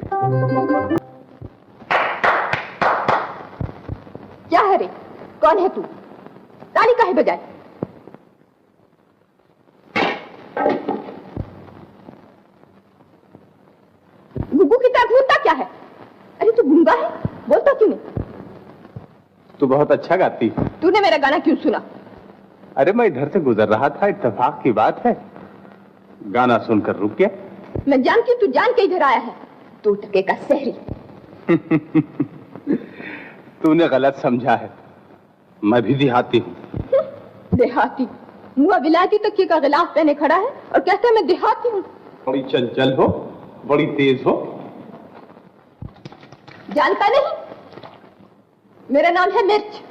D: क्या है रे? कौन है तू? ताली काहे बजाए? गुग्गू की तरह घूरता क्या है? अरे तू गूंगा है, बोलता क्यों नहीं?
B: तू बहुत अच्छा गाती।
D: तूने मेरा गाना क्यों सुना?
B: अरे मैं इधर से गुजर रहा था, इत्तेफाक की बात है, गाना सुनकर रुक गया।
D: मैं जानती हूँ तू जान के इधर आया है, तू टके का शहरी।
B: तूने गलत समझा है, मैं भी देहाती हूँ।
D: देहाती? मुआ विलायती तकिए का गिलाफ पहने खड़ा है और कहता है मैं देहाती हूँ।
B: बड़ी चंचल हो, बड़ी तेज हो।
D: जानता नहीं, मेरा नाम है मिर्च।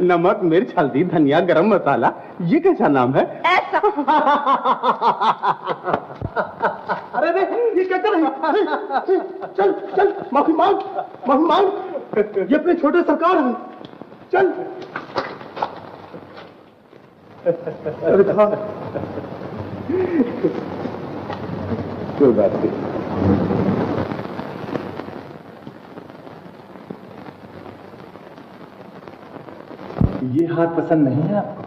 B: नमक, मिर्च, हल्दी, धनिया, गरम मसाला, ये कैसा नाम है?
D: ऐसा।
M: अरे ये क्या कर रही है? चल चल, माफी मांग, माफी मांग। ये अपने छोटे सरकार हैं, चल। अरे
B: कोई बात नहीं।
L: ये हाथ पसंद नहीं है आपको?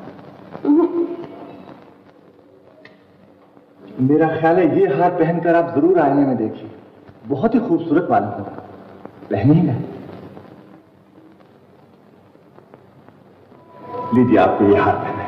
L: मेरा ख्याल है ये हाथ पहनकर आप जरूर आईने में देखिए, बहुत ही खूबसूरत मालूम होगा। पहनिएगा। लीजिए, आपको ये हाथ पहने।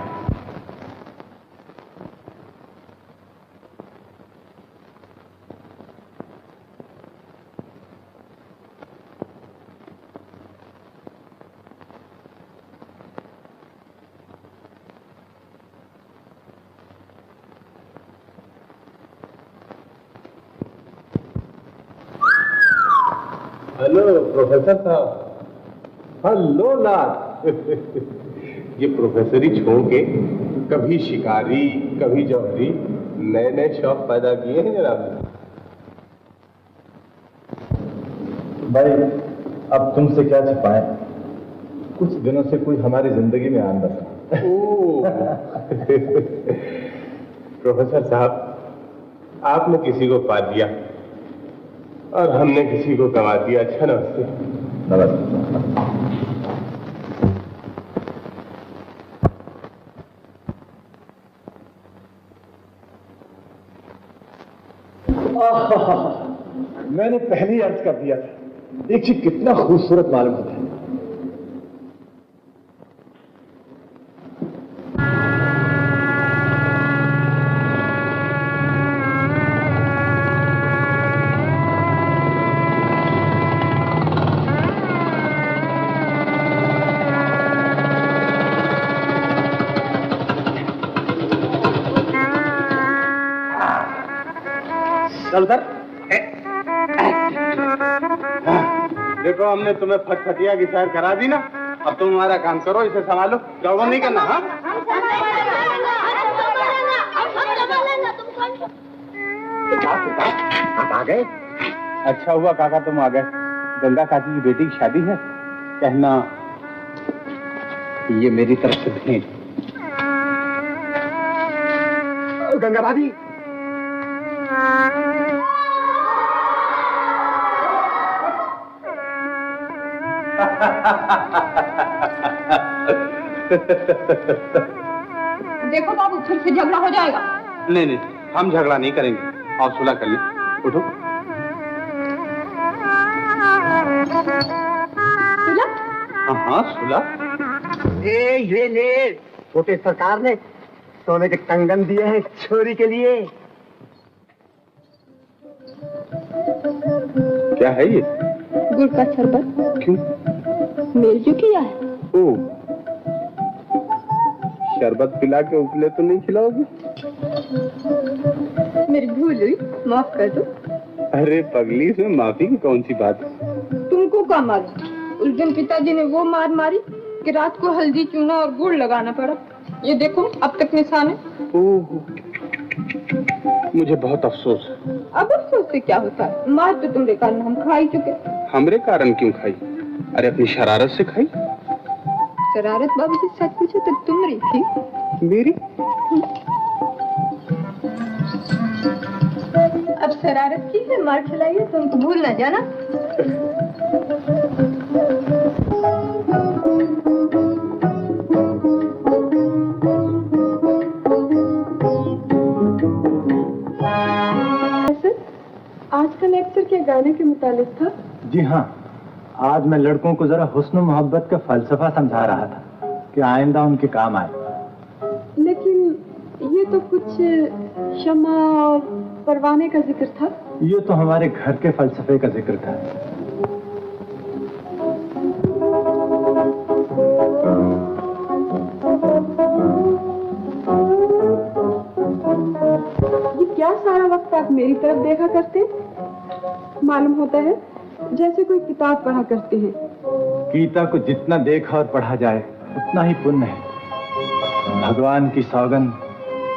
B: हेलो प्रोफेसर साहब। हेलो लाल। ये प्रोफेसरी छोड़ के कभी शिकारी कभी जौहरी नए नए शौक पैदा किए हैं जनाब।
L: भाई अब तुमसे क्या छिपाएं, कुछ दिनों से कोई हमारी जिंदगी में आन बसा।
B: प्रोफेसर साहब, आपने किसी को पा दिया और हमने किसी को गंवा दिया। अच्छा नमस्ते।
L: नमस्ते। मैंने पहले ही अर्ज कर दिया था, देखिए कितना खूबसूरत मालूम होता है।
B: चल सर। देखो हमने तुम्हें फटफटिया की सैर करा दी ना, अब तुम हमारा काम करो, इसे संभालो, गड़बड़ नहीं करना। हाँ
M: आ गए?
B: अच्छा हुआ काका तुम आ गए। गंगा काकी की बेटी की शादी है, कहना ये मेरी तरफ से भेंट।
M: गंगा भाभी।
D: देखो बाबू, फिर से झगड़ा हो जाएगा।
B: नहीं नहीं, हम झगड़ा नहीं करेंगे, और सुलह कर लें। उठो। हाँ सुलह।
M: ये ले, छोटे सरकार ने सोने के कंगन दिए हैं छोरी के लिए।
B: क्या है ये?
D: गुड़ का शरबत।
B: क्यों?
D: मेल जो किया है।
B: ओ, शरबत पिला के उपले तो नहीं खिलाओगी?
D: मेरी भूल हुई, माफ कर दो।
B: अरे पगली, इसमें माफी की कौन सी बात है?
D: तुमको क्या मालूम, उस दिन पिताजी ने वो मार मारी कि रात को हल्दी चूना और गुड़ लगाना पड़ा। ये देखो अब तक निशान है।
B: ओह, मुझे बहुत अफसोस है।
D: अब अफसोस से क्या होता है, मार तो तुमरे कारण हम खा ही चुके।
B: हमरे कारण क्यों खाई? अरे अपनी शरारत से खाई।
D: शरारत बाबूजी सच पूछे तो तुम्हारी थी।
B: मेरी?
D: अब शरारत की है, मार खिलाइए, तुमको भूल ना जाना। आज का लेक्चर क्या गाने के मुतालिक था?
L: जी हाँ, आज मैं लड़कों को जरा हुस्न मोहब्बत का फलसफा समझा रहा था कि आइंदा उनके काम आए।
D: लेकिन ये तो कुछ शमा और परवाने का जिक्र था।
L: ये तो हमारे घर के फलसफे का जिक्र था।
D: ये क्या सारा वक्त आप मेरी तरफ देखा करते? मालूम होता है जैसे कोई किताब पढ़ा करते हैं।
L: गीता को जितना देखा और पढ़ा जाए उतना ही पुण्य है। भगवान की सौगंध,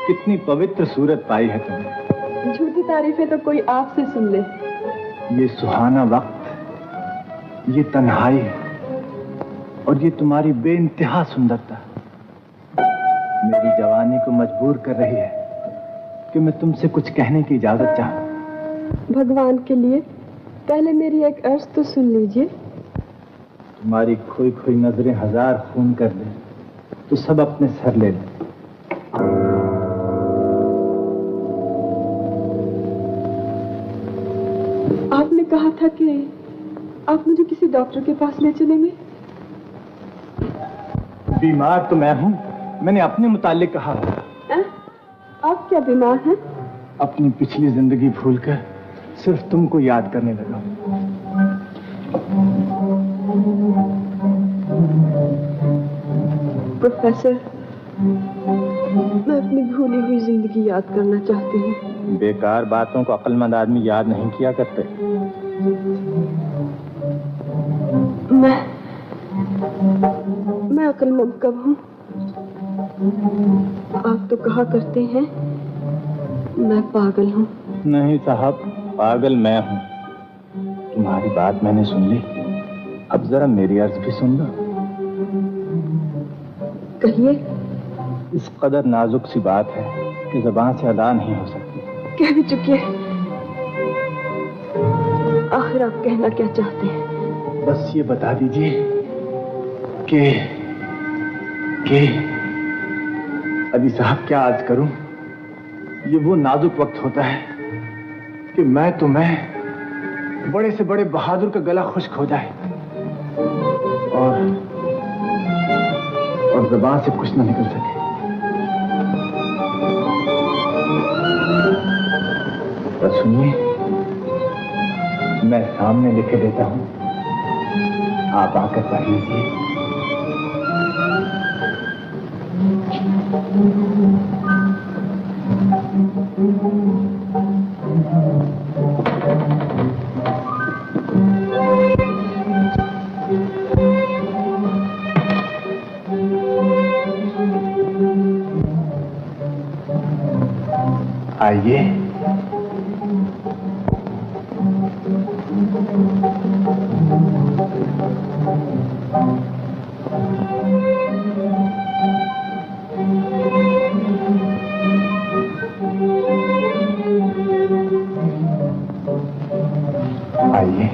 L: कितनी पवित्र सूरत पाई है तुमने।
D: झूठी तारीफें तो कोई आपसे सुन ले।
L: ये सुहाना वक्त, ये तन्हाई और ये तुम्हारी बेइंतहा सुंदरता मेरी जवानी को मजबूर कर रही है कि मैं तुमसे कुछ कहने की इजाजत चाहूं।
D: भगवान के लिए पहले मेरी एक अर्ज तो सुन लीजिए।
L: तुम्हारी खोई खोई नजरें हजार खून कर दे तो सब अपने सर ले ले।
D: आपने कहा था कि आप मुझे किसी डॉक्टर के पास ले चलेंगे।
L: बीमार तो मैं हूं, मैंने अपने मुतालिक कहा।
D: आप क्या बीमार हैं?
L: अपनी पिछली जिंदगी भूलकर सिर्फ तुमको याद करने लगा।
D: प्रोफेसर, मैं अपनी भूली हुई जिंदगी याद करना चाहती हूँ।
L: बेकार बातों को अक्लमंद आदमी याद नहीं किया करते।
D: मैं अक्लमंद कब हूँ? आप तो कहा करते हैं मैं पागल हूँ।
L: नहीं साहब, पागल मैं हूँ। तुम्हारी बात मैंने सुन ली, अब जरा मेरी अर्ज भी सुन लो।
D: कहिए।
L: इस कदर नाजुक सी बात है कि ज़बान से अदा नहीं हो सकती।
D: कह भी चुकी है। आखिर आप कहना क्या चाहते हैं?
L: बस ये बता दीजिए कि अजी साहब, क्या अर्ज करूं? ये वो नाजुक वक्त होता है कि मैं बड़े से बड़े बहादुर का गला खुश्क हो जाए और ज़बान से कुछ ना निकल सके। तो सुनिए, मैं सामने लिखे देता हूं, आप आकर पढ़ लीजिए। आइए। आइए।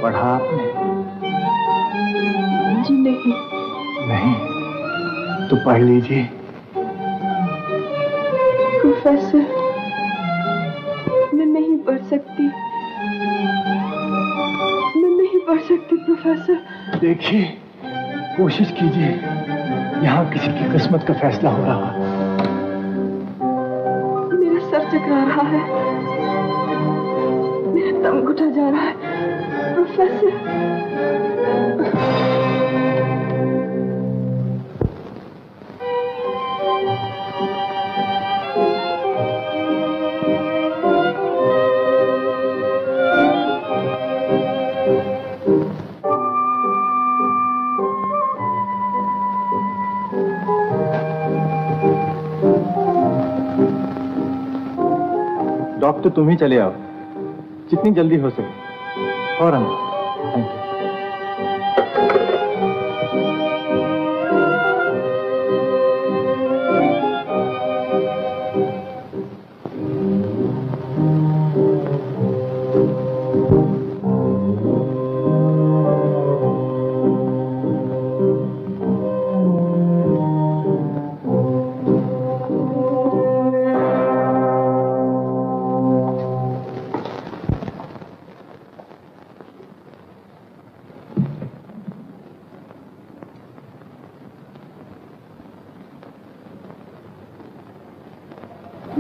L: पढ़ा आपने?
D: जी नहीं।
L: नहीं तो पढ़ लीजिए।
D: प्रोफेसर, मैं नहीं पढ़ सकती। मैं नहीं पढ़ सकती प्रोफेसर।
L: देखिए, कोशिश कीजिए। यहाँ किसी की किस्मत का फैसला हो रहा है।
D: मेरा सर चकरा रहा है, मेरा दम घुटा जा रहा है प्रोफेसर।
L: डॉक्टर, तुम ही चले आओ, जितनी जल्दी हो सके। फौरन। Thank you.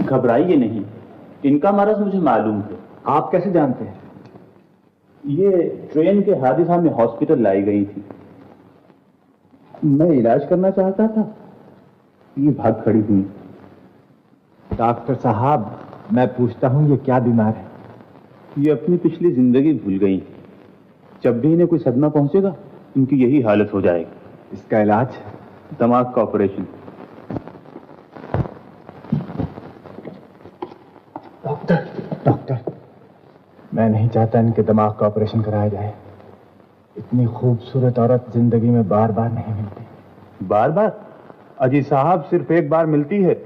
N: घबराइए नहीं, इनका मरज मुझे मालूम है।
L: आप कैसे जानते हैं?
N: ये ट्रेन के हादसा में हॉस्पिटल लाई गई थी। मैं इलाज करना चाहता था, ये भाग खड़ी हुई।
L: डॉक्टर साहब, मैं पूछता हूँ, ये क्या बीमार है?
N: ये अपनी पिछली जिंदगी भूल गई। जब भी इन्हें कोई सदमा पहुंचेगा, इनकी यही हालत हो जाएगी।
L: इसका इलाज?
N: दिमाग का ऑपरेशन।
L: डॉक्टर, मैं नहीं चाहता इनके दिमाग का ऑपरेशन कराया जाए। इतनी खूबसूरत औरत जिंदगी में बार बार नहीं मिलती।
N: बार बार? अजी साहब, सिर्फ एक बार मिलती है,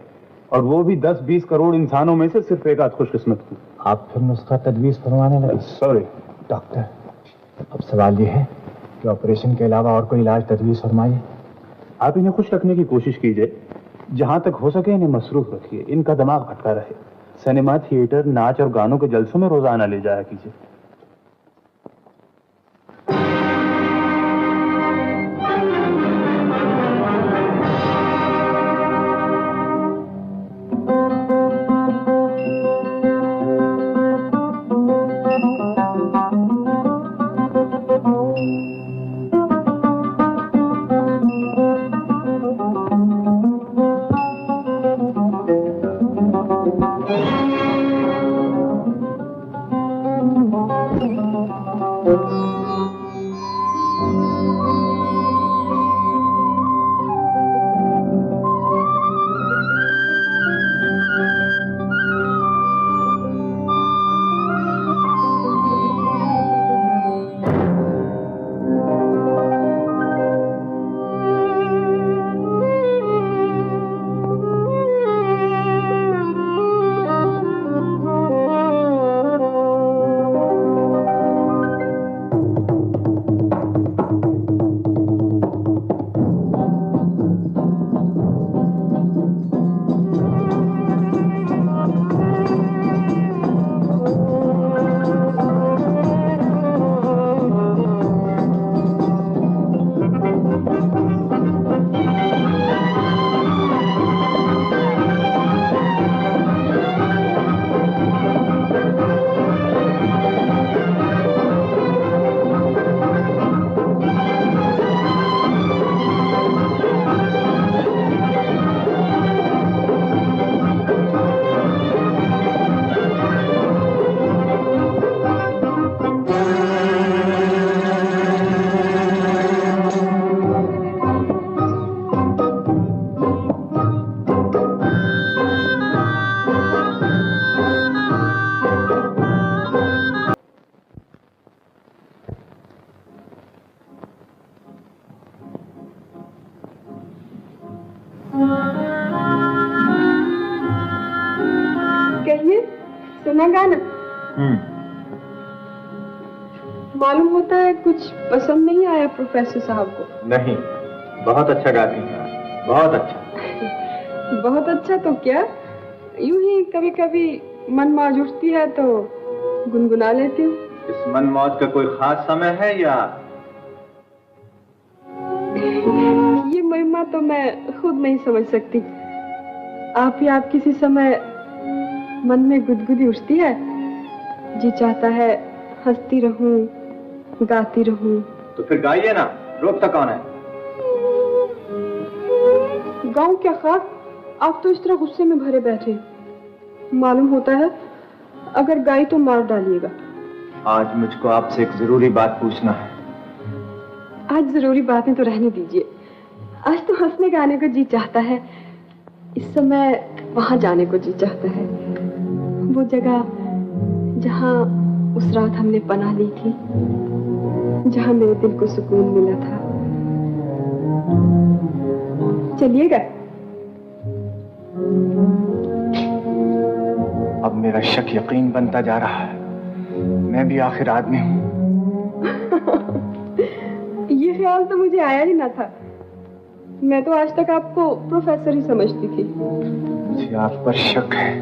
N: और वो भी 10-20 करोड़ इंसानों में से सिर्फ एक आध खुशकिस्मत को।
L: आप फिर नुस्खा तजवीज फरमाने लगे।
N: सॉरी
L: डॉक्टर, अब सवाल ये है कि ऑपरेशन के अलावा और कोई इलाज तजवीज फरमाइए।
N: आप इन्हें खुश रखने की कोशिश कीजिए, जहां तक हो सके इन्हें मसरूफ रखिए। इनका दिमाग भटका रहे। सिनेमा, थिएटर, नाच और गानों के जलसों में रोजाना ले जाया कीजिए।
D: सुना गाना? मालूम होता है कुछ पसंद नहीं आया प्रोफेसर साहब को।
L: नहीं, बहुत अच्छा गाती हैं, बहुत अच्छा।
D: बहुत अच्छा तो क्या, यूं ही कभी कभी मन मौज उठती है तो गुनगुना लेती हूँ।
L: इस मन मौज का कोई खास समय है या?
D: ये महिमा तो मैं खुद नहीं समझ सकती। आप किसी समय मन में गुदगुदी उठती है, जी चाहता है हंसती रहूं, गाती रहूं।
L: तो फिर गाइए ना, रोकता कौन है?
D: गाँव क्या खास, आप तो इस तरह गुस्से में भरे बैठे, मालूम होता है अगर गाई तो मार डालिएगा।
L: आज मुझको आपसे एक जरूरी बात पूछना है।
D: आज जरूरी बातें तो रहने दीजिए, आज तो हंसने गाने को जी चाहता है। इस समय वहां जाने को जी चाहता है, वो जगह जहां उस रात हमने पनाह ली थी, जहां मेरे दिल को सुकून मिला था। चलिएगा?
L: अब मेरा शक यकीन बनता जा रहा है, मैं भी आखिर आदमी हूँ।
D: ये ख्याल तो मुझे आया ही ना था, मैं तो आज तक आपको प्रोफेसर ही समझती थी।
L: मुझे आप पर शक है,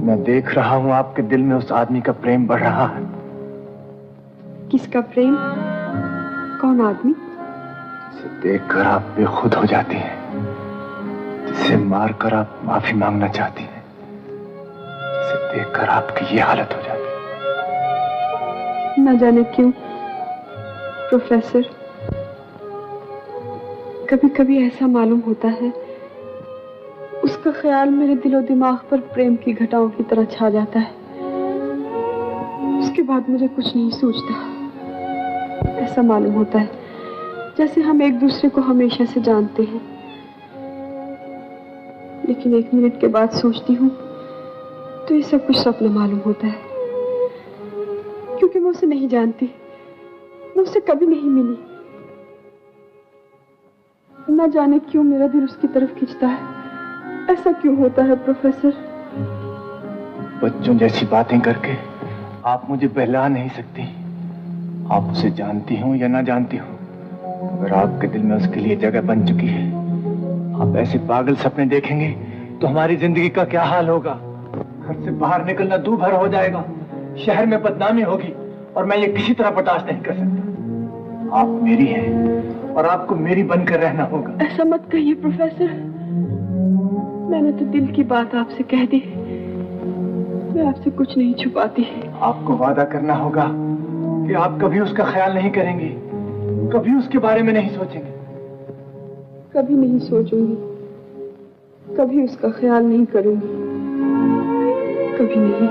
L: मैं देख रहा हूँ आपके दिल में उस आदमी का प्रेम बढ़ रहा है।
D: किसका प्रेम? कौन आदमी?
L: जिसे देखकर आप बेखुद हो जाती हैं, जिसे मारकर आप माफी मांगना चाहती हैं, जिसे देखकर आपकी ये हालत हो जाती है।
D: न जाने क्यों प्रोफेसर, कभी कभी ऐसा मालूम होता है उसका ख्याल मेरे दिलो दिमाग पर प्रेम की घटाओं की तरह छा जाता है। उसके बाद मुझे कुछ नहीं सूझता। ऐसा मालूम होता है जैसे हम एक दूसरे को हमेशा से जानते हैं, लेकिन 1 मिनट के बाद सोचती हूँ तो ये सब कुछ सपना मालूम होता है, क्योंकि मैं उसे नहीं जानती, मैं उससे कभी नहीं मिली। न जाने क्यों मेरा दिल उसकी तरफ खींचता है। ऐसा क्यों होता है प्रोफेसर?
L: बच्चों जैसी बातें करके आप मुझे बहला नहीं सकती। आप उसे जानती हो या ना जानती हो, अगर आपके दिल में उसके लिए जगह बन चुकी है, आप ऐसे पागल सपने देखेंगे तो हमारी जिंदगी का क्या हाल होगा। घर से बाहर निकलना दूभर हो जाएगा, शहर में बदनामी होगी, और मैं ये किसी तरह बर्दाश्त नहीं कर सकता। आप मेरी हैं और आपको मेरी बनकर रहना होगा।
D: ऐसा मत कहिए प्रोफेसर, मैंने तो दिल की बात आपसे कह दी, मैं आपसे कुछ नहीं छुपाती।
L: आपको वादा करना होगा कि आप कभी उसका ख्याल नहीं करेंगे, कभी उसके बारे में नहीं सोचेंगे।
D: कभी नहीं सोचूंगी, कभी उसका ख्याल नहीं करूंगी, कभी नहीं।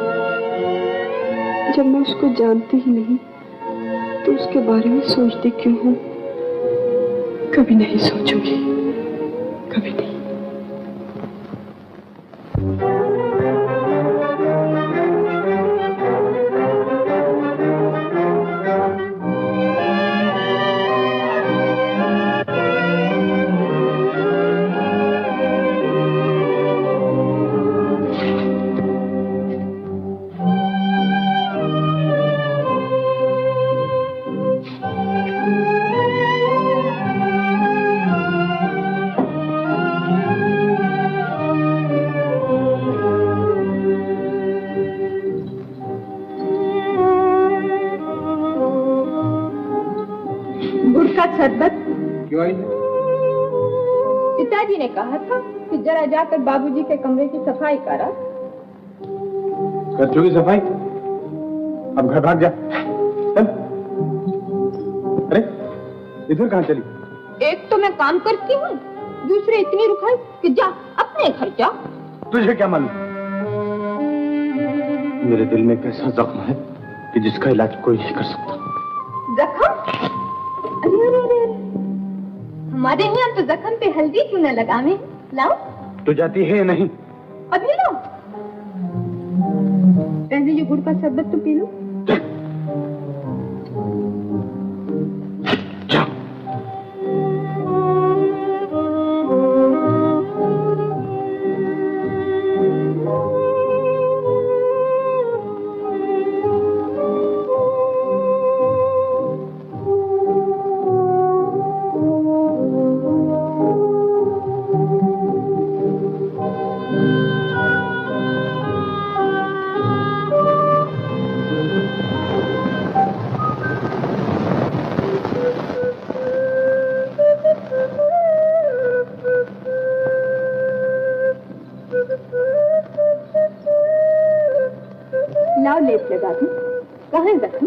D: जब मैं उसको जानती ही नहीं तो उसके बारे में सोचती क्यों हूँ? कभी नहीं सोचूंगी, कभी नहीं।
J: पिताजी ने कहा था कि जरा जाकर बाबूजी के कमरे की सफाई करा।
B: कर चुकी सफाई, अब घर भाग जा। चल। अरे इधर कहाँ चली?
J: एक तो मैं काम करती हूँ, दूसरे इतनी रुखाई कि जा अपने घर जा।
B: तुझे क्या मालूम मेरे दिल में कैसा जख्म है कि जिसका इलाज कोई नहीं कर सकता।
J: जख्म? अरे अरे अरे, हमारे यहाँ तो जख्म पे हल्दी क्यों न लगावे? लाओ।
B: तो जाती है या नहीं?
J: अभी लो, पहले ये गुड़ का शरबत तो पी लो। बता दूं? कहाँ है जख्म?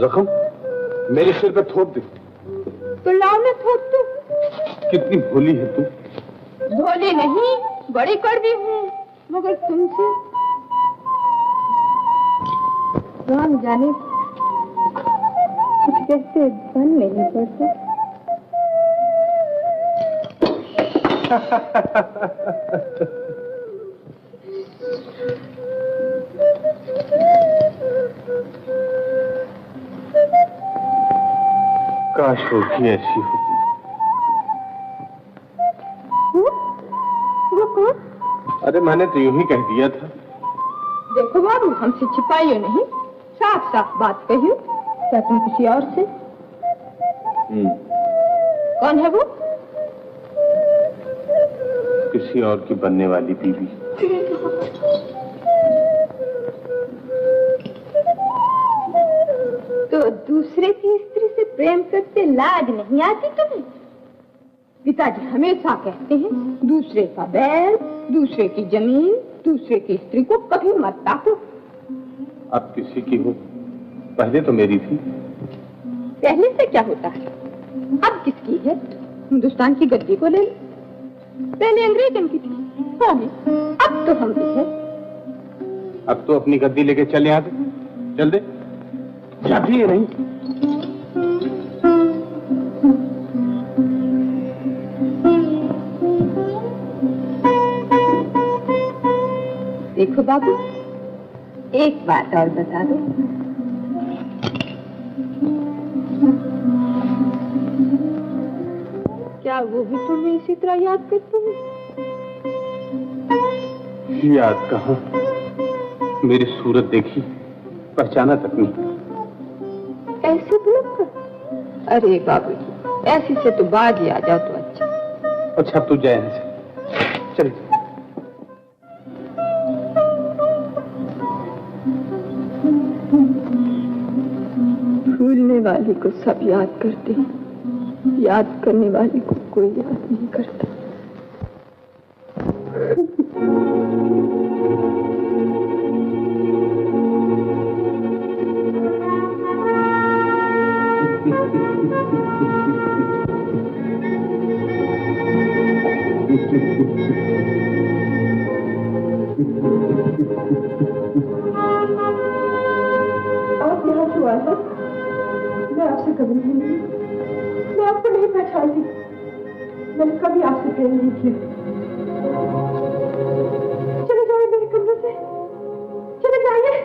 N: जख्म मेरे सिर पे थोप दे।
J: तो लाओ ना थोप दो।
N: कितनी भोली है तू।
J: भोली नहीं, बड़ी कड़वी हूँ, मगर तुमसे राम जाने कुछ कहते बन नहीं पड़ता।
N: काश होगी ऐसी होती।
J: वो कौन?
N: अरे मैंने तो यूं ही कह दिया था।
J: देखो बाबू, हमसे छिपाइयो नहीं, साफ साफ बात कहियो। क्या तुम किसी और से? कौन है वो?
N: किसी और की बनने वाली बीवी।
J: तो दूसरे की स्त्री से प्रेम करते लाज नहीं आती तुम्हें? पिताजी हमेशा कहते हैं दूसरे का बैल, दूसरे की जमीन, दूसरे की स्त्री को कभी मत ताको।
N: अब किसी की हो, पहले तो मेरी थी।
J: पहले से क्या होता है? अब किसकी है? हिंदुस्तान की गद्दी को ले लो। पहले अंग्रेजों की थी, अब तो हम भी है।
N: अब तो अपनी गद्दी लेके चल यहाँ से, चल दे। जाती है नहीं।
J: देखो बाबू, एक बात और बता दो। क्या वो भी तुम्हें इसी तरह याद करते हैं?
N: याद कहाँ, मेरी सूरत देखी, पहचाना तक नहीं।
J: ऐसे बुलक? अरे बाबू, ऐसी से तो बाद ही आ जाओ तो अच्छा।
N: अच्छा तू जाए यहाँ से, चल।
D: भूलने वाले को सब याद करते हैं, याद करने वाले को कोई याद नहीं करता। आप यहाँ क्यों आए हैं? मैं आपसे कभी नहीं मिली, मैं आपको नहीं पहचानती, मैंने कभी आपसे प्रेम नहीं किया। चले जाइए मेरे कमरे से, चले जाइए,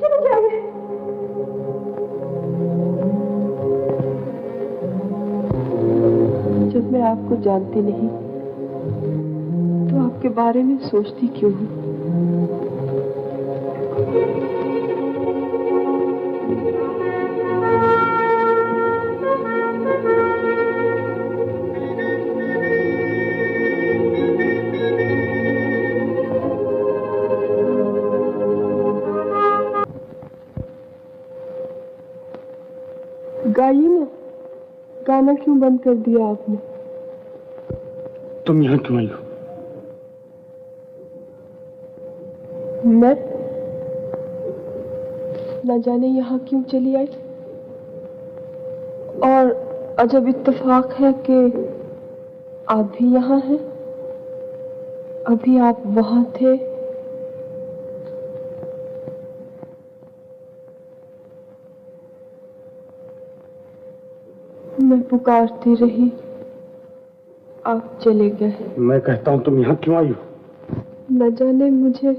D: चले जाइए। जब मैं आपको जानती नहीं तो आपके बारे में सोचती क्यों हूँ? गाइए ना, गाना क्यों बंद कर दिया आपने?
N: तुम यहाँ क्यों आई हो?
D: मैं न जाने यहाँ क्यों चली आई। और अजब इत्तेफाक है कि आप भी यहाँ हैं। अभी आप वहाँ थे। मैं पुकारती रही, आप चले गए।
N: मैं कहता हूँ तुम यहाँ क्यों आई हो?
D: न जाने मुझे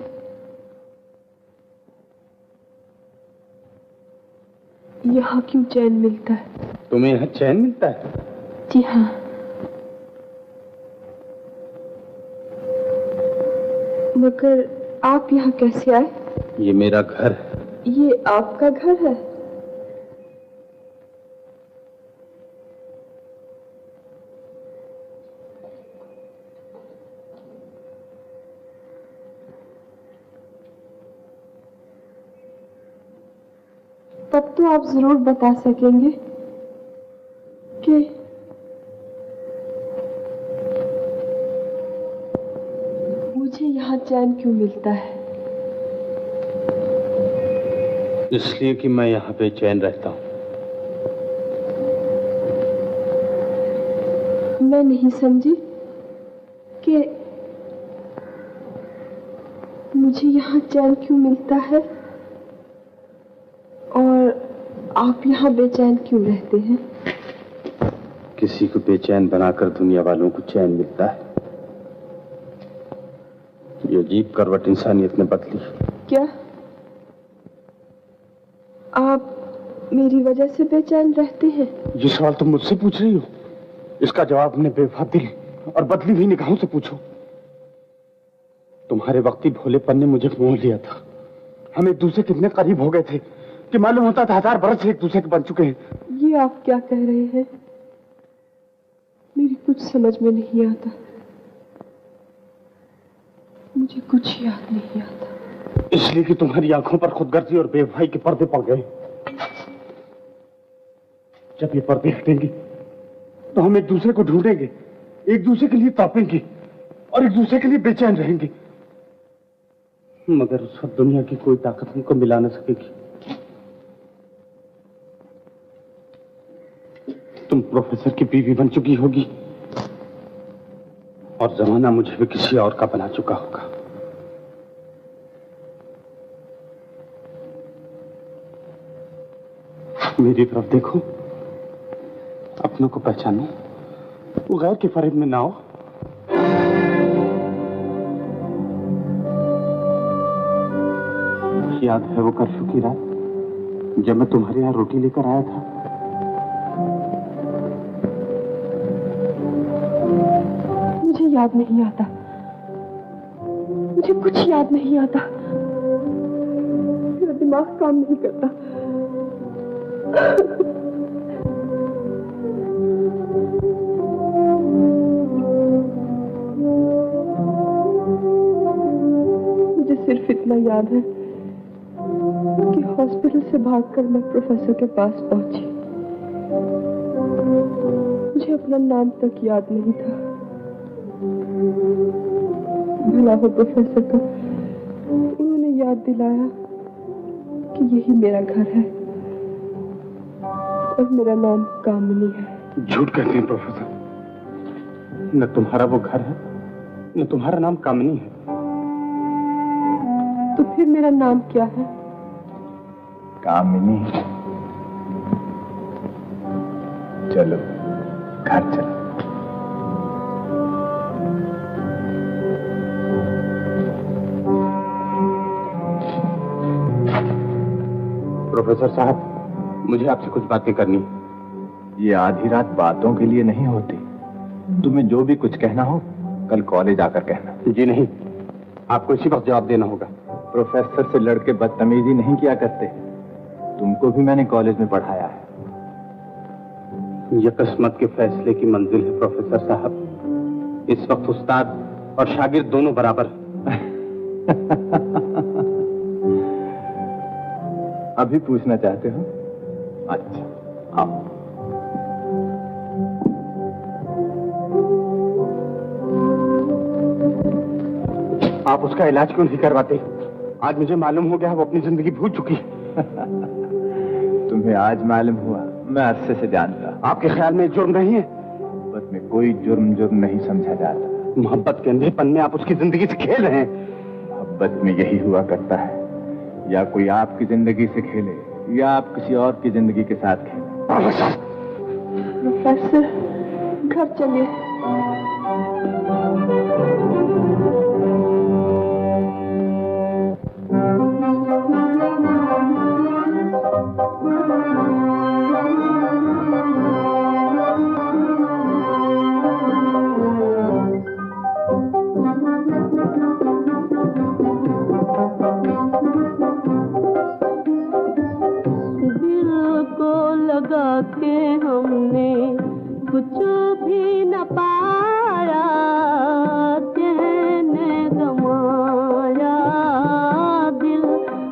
D: यहाँ क्यों चैन मिलता है।
N: तुम्हें यहाँ चैन मिलता है?
D: जी हाँ। मगर आप यहाँ कैसे आए?
N: ये मेरा घर है।
D: ये आपका घर है? तब तो आप जरूर बता सकेंगे कि मुझे यहाँ चैन क्यों मिलता है।
N: इसलिए कि मैं यहाँ बेचैन रहता हूँ।
D: मैं नहीं समझी कि मुझे यहाँ चैन क्यों मिलता है और आप यहाँ बेचैन क्यों रहते हैं?
N: किसी को बेचैन बनाकर दुनिया वालों को चैन मिलता है। ये अजीब करवट इंसानियत ने बदली।
D: क्या आप मेरी वजह से बेचैन रहते हैं?
N: ये सवाल तुम मुझसे पूछ रही हो, इसका जवाब अपने बेवफा दिल और बदली हुई निगाहों से पूछो। तुम्हारे वक्ती भोलेपन ने मुझे मोह लिया था। हम एक दूसरे कितने करीब हो गए थे कि मालूम होता था 1000 बरस से एक दूसरे के बन चुके हैं।
D: ये आप क्या कह रहे हैं? मेरी कुछ समझ में नहीं आता। मुझे कुछ याद नहीं आता।
N: इसलिए कि तुम्हारी आंखों पर खुदगर्जी और बेवफाई के पर्दे पड़ गए। जब ये पर्दे हटेंगे तो हम एक दूसरे को ढूंढेंगे, एक दूसरे के लिए तड़पेंगे और एक दूसरे के लिए बेचैन रहेंगे। मगर उस वक्त दुनिया की कोई ताकत हमको मिला न सकेगी। तुम प्रोफेसर की बीवी बन चुकी होगी और जमाना मुझे भी किसी और का बना चुका होगा। मेरी तरफ देखो, अपनों को पहचानो, वो गैर के फरेब में ना हो। याद है वो कर्फ्यू की रात जब मैं तुम्हारे यहाँ रोटी लेकर आया था?
D: मुझे याद नहीं आता। मुझे कुछ याद नहीं आता। मेरा दिमाग काम नहीं करता। मुझे सिर्फ इतना याद है कि हॉस्पिटल से भागकर मैं प्रोफेसर के पास पहुंची। मुझे अपना नाम तक याद नहीं था। भला हो प्रोफेसर का, उन्होंने याद दिलाया कि यही मेरा घर है और मेरा नाम कामिनी है।
N: झूठ कहते हैं प्रोफेसर। न तुम्हारा वो घर है, न तुम्हारा नाम कामिनी है।
D: तो फिर मेरा नाम क्या है?
L: कामिनी। चलो घर चलो।
N: प्रोफेसर साहब, मुझे आपसे कुछ बातें करनी है।
L: ये आधी रात बातों के लिए नहीं होती। तुम्हें जो भी कुछ कहना हो कल कॉलेज आकर कहना।
N: जी नहीं, आपको इसी वक्त जवाब देना होगा।
L: प्रोफेसर से लड़के बदतमीजी नहीं किया करते। तुमको भी मैंने कॉलेज में पढ़ाया है।
N: यह किस्मत के फैसले की मंजिल है प्रोफेसर साहब। इस वक्त उस्ताद और शागिर्द दोनों बराबर।
L: अभी पूछना चाहते हो? अच्छा आओ।
N: आप उसका इलाज क्यों नहीं करवाते? आज मुझे मालूम हो गया वो अपनी जिंदगी भूल चुकी है।
L: तुम्हें आज मालूम हुआ? मैं अरसे से जानता।
N: आपके ख्याल में जुर्म नहीं है?
L: मोहब्बत में कोई जुर्म नहीं समझा जाता।
N: मोहब्बत के अंधेपन में आप उसकी जिंदगी से खेल रहे हैं।
L: मोहब्बत में यही हुआ करता है, या कोई आपकी जिंदगी से खेले या आप किसी और की जिंदगी के साथ खेले।
D: प्रोफेसर, घर चलिए।
O: लगा के हमने कुछ भी न पाया, चैन गंवाया। दिल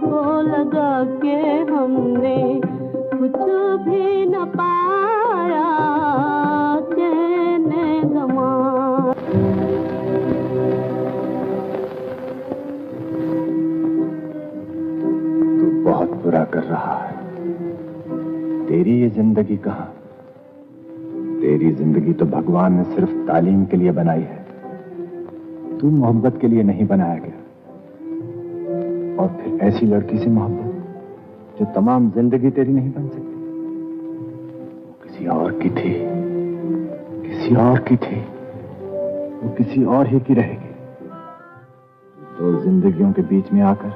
O: को लगा के हमने कुछ भी न पाया, चैन गंवाया।
L: तू बहुत बुरा कर रहा है। तेरी ये जिंदगी कहाँ? तेरी जिंदगी तो भगवान ने सिर्फ तालीम के लिए बनाई है। तू मोहब्बत के लिए नहीं बनाया गया। और फिर ऐसी लड़की से मोहब्बत जो तमाम जिंदगी तेरी नहीं बन सकती, वो किसी और की थी, किसी और की थी, वो किसी और ही की रहेगी। तो जिंदगियों के बीच में आकर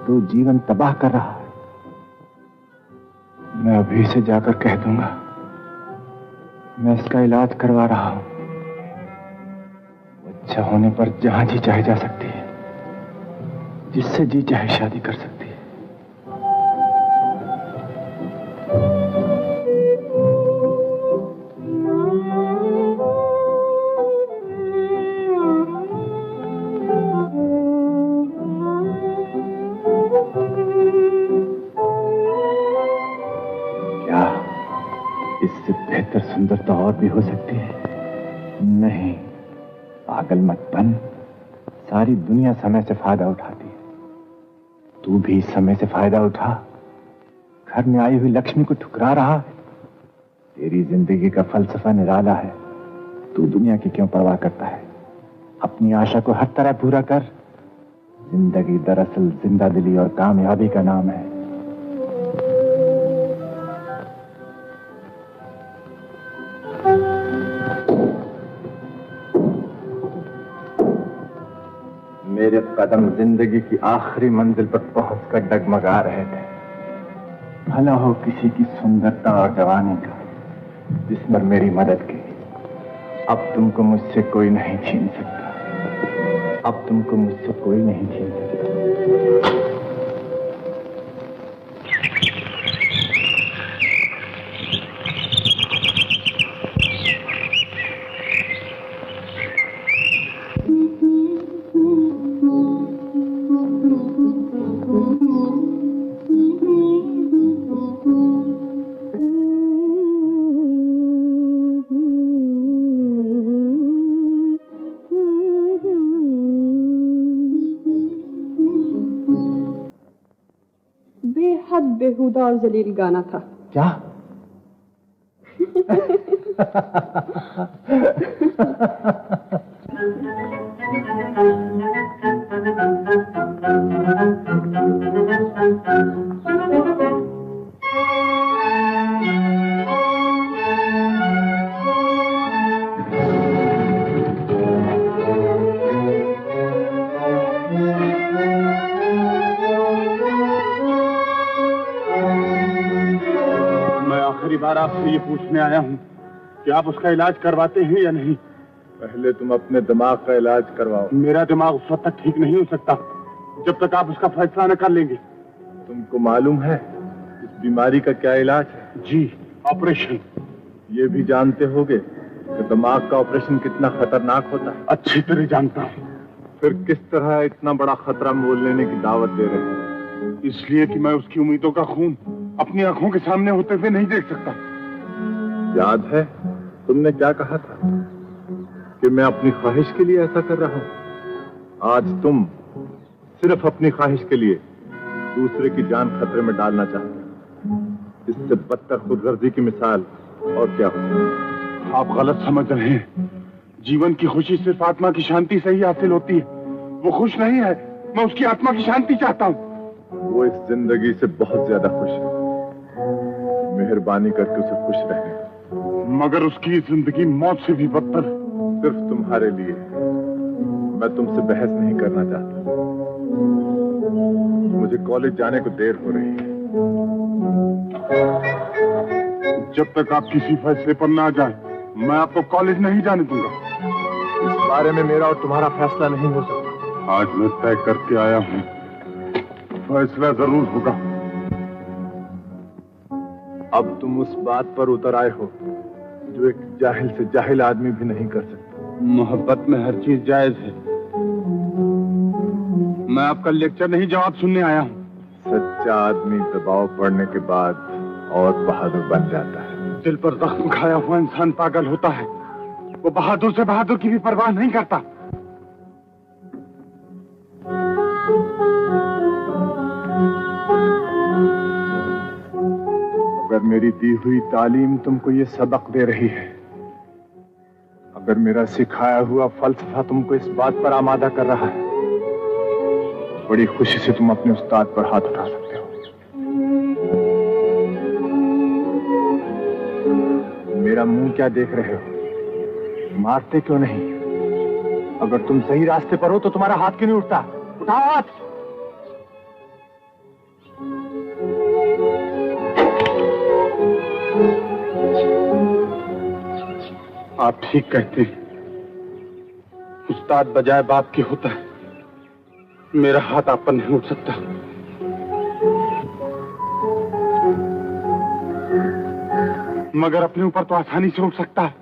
L: तो जीवन तबाह कर रहा है। मैं अभी से जाकर कह दूंगा, मैं इसका इलाज करवा रहा हूं। अच्छा होने पर जहां जी चाहे जा सकती है, जिससे जी चाहे शादी कर सकती है। क्या इससे बेहतर सुंदरता और भी हो सकती है? नहीं, पागल मत बन। सारी दुनिया समय से फायदा उठाती है, तू भी समय से फायदा उठा। घर में आई हुई लक्ष्मी को ठुकरा रहा है। तेरी जिंदगी का फलसफा निराला है, तू दुनिया की क्यों परवाह करता है? अपनी आशा को हर तरह पूरा कर। जिंदगी दरअसल जिंदा दिली और कामयाबी का नाम है। मेरे कदम जिंदगी की आखिरी मंजिल पर पहुंचकर डगमगा रहे थे। भला हो किसी की सुंदरता और जवानी का जिसने मेरी मदद की। अब तुमको मुझसे कोई नहीं छीन सकता। अब तुमको मुझसे कोई नहीं छीन सकता।
D: बेहुदा और जलील गाना था।
L: क्या?
B: बार आपसे ये पूछने आया हूँ कि आप उसका इलाज करवाते हैं या नहीं। पहले तुम अपने दिमाग का इलाज करवाओ। मेरा दिमाग उस वक्त तक ठीक नहीं हो सकता जब तक आप उसका फैसला न कर लेंगे। तुमको मालूम है इस बीमारी का क्या इलाज है? जी, ऑपरेशन। ये भी जानते होगे कि दिमाग का ऑपरेशन कितना खतरनाक होता है? अच्छी तरह जानता हूँ। फिर किस तरह इतना बड़ा खतरा मोल लेने की दावत दे रहे हैं? इसलिए कि मैं उसकी उम्मीदों का खून अपनी आंखों के सामने होते हुए नहीं देख सकता। याद है तुमने क्या कहा था कि मैं अपनी ख्वाहिश के लिए ऐसा कर रहा हूं? आज तुम सिर्फ अपनी ख्वाहिश के लिए दूसरे की जान खतरे में डालना चाहते हो। इससे बदतर खुदगर्जी की मिसाल और क्या हो? आप गलत समझ रहे हैं। जीवन की खुशी सिर्फ आत्मा की शांति से ही हासिल होती है। वो खुश नहीं है, मैं उसकी आत्मा की शांति चाहता हूँ। वो इस जिंदगी से बहुत ज्यादा खुश है। मेहरबानी करके उसे खुश रहने। मगर उसकी जिंदगी मौत से भी बदतर। सिर्फ तुम्हारे लिए मैं तुमसे बहस नहीं करना चाहता। मुझे कॉलेज जाने को देर हो रही है। जब तक आप किसी फैसले पर ना जाए मैं आपको कॉलेज नहीं जाने दूंगा। इस बारे में मेरा और तुम्हारा फैसला नहीं हो सकता। आज मैं तय करके आया हूँ, फैसला जरूर होगा। अब तुम उस बात पर उतर आए हो जो एक जाहिल से जाहिल आदमी भी नहीं कर सकता। मोहब्बत में हर चीज जायज है। मैं आपका लेक्चर नहीं जवाब सुनने आया हूँ। सच्चा आदमी दबाव पड़ने के बाद और बहादुर बन जाता है। दिल पर जख्म खाया हुआ इंसान पागल होता है। वो बहादुर से बहादुर की भी परवाह नहीं करता।
N: मेरी दी हुई तालीम तुमको ये सबक दे रही है। अगर मेरा सिखाया हुआ फलसफा तुमको इस बात पर आमादा कर रहा है, बड़ी खुशी से तुम अपने उस्ताद पर हाथ उठा सकते हो। मेरा मुंह क्या देख रहे हो? मारते क्यों नहीं? अगर तुम सही रास्ते पर हो तो तुम्हारा हाथ क्यों नहीं उठता? उठाओ हाथ। आप ठीक कहते हैं, उस्ताद बजाय बाप के होता है। मेरा हाथ आप पर नहीं उठ सकता। मगर अपने ऊपर तो आसानी से उठ सकता है।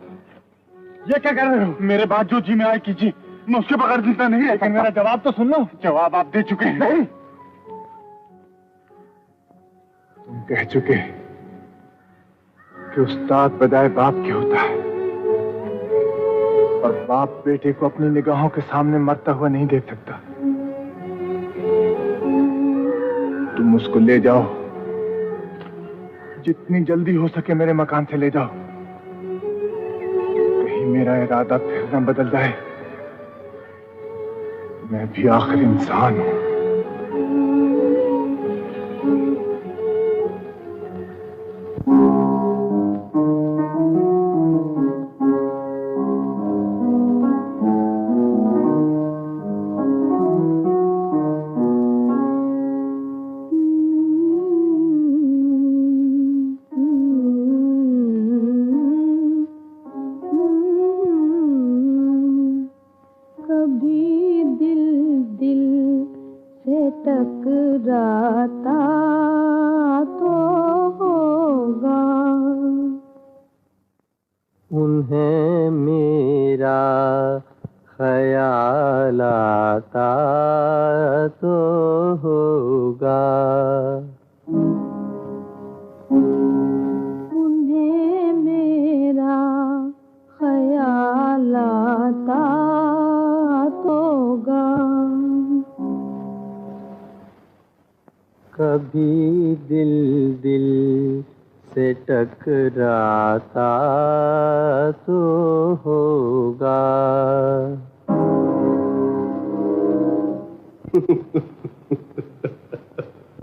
N: ये क्या कर रहे हो? मेरे बात जो जी में आए कीजिए, मैं उसके बगैर जिंदा नहीं। लेकिन मेरा जवाब तो सुन लो। जवाब आप दे चुके हैं। नहीं, तुम कह चुके कि उस्ताद बजाय बाप के होता है और बाप बेटे को अपनी निगाहों के सामने मरता हुआ नहीं देख सकता। तुम उसको ले जाओ, जितनी जल्दी हो सके मेरे मकान से ले जाओ। कहीं मेरा इरादा फिर न बदल जाए। मैं भी आखिर इंसान हूं।
P: उन्हें मेरा ख्याल आता तो होगा,
O: उन्हें मेरा ख्याल आता तो होगा।
P: कभी दिल दिल से टकराता तो होगा।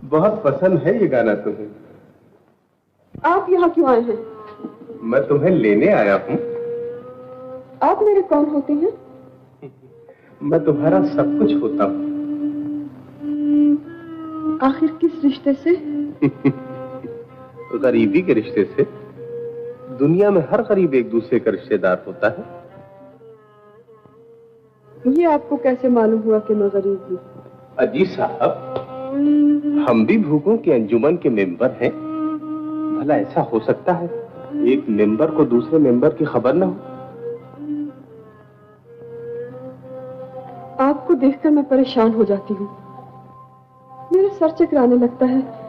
B: बहुत पसंद है ये गाना तुम्हें।
D: आप यहाँ क्यों आए हैं?
B: मैं तुम्हें लेने आया हूँ।
D: आप मेरे कौन होते हैं?
B: मैं तुम्हारा सब कुछ होता हूँ।
D: आखिर किस रिश्ते से?
B: गरीबी के रिश्ते से। दुनिया में हर गरीब एक दूसरे का रिश्तेदार होता है।
D: ये आपको कैसे मालूम हुआ कि मैं गरीब हूँ?
B: अजी साहब, हम भी भूखों के अंजुमन के मेंबर हैं। भला ऐसा हो सकता है एक मेंबर को दूसरे मेंबर की खबर न हो?
D: आपको देखकर मैं परेशान हो जाती हूँ। मेरा सर चकराने लगता है।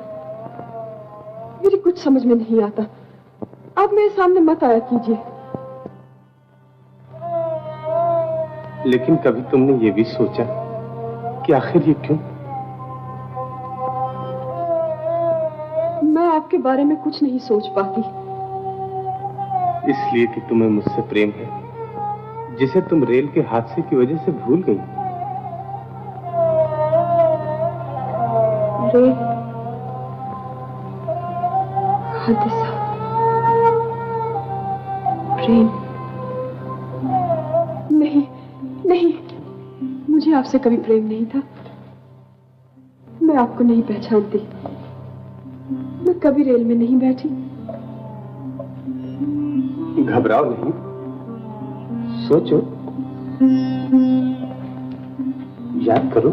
D: मेरी कुछ समझ में नहीं आता। आप मेरे सामने मत आया कीजिए।
B: लेकिन कभी तुमने ये भी सोचा कि आखिर ये क्यों?
D: मैं आपके बारे में कुछ नहीं सोच पाती।
B: इसलिए कि तुम्हें मुझसे प्रेम है, जिसे तुम रेल के हादसे की वजह से भूल गई।
D: हादसा, प्रेम? नहीं नहीं, मुझे आपसे कभी प्रेम नहीं था। मैं आपको नहीं पहचानती। मैं कभी रेल में नहीं बैठी।
B: घबराओ नहीं, सोचो, याद करो।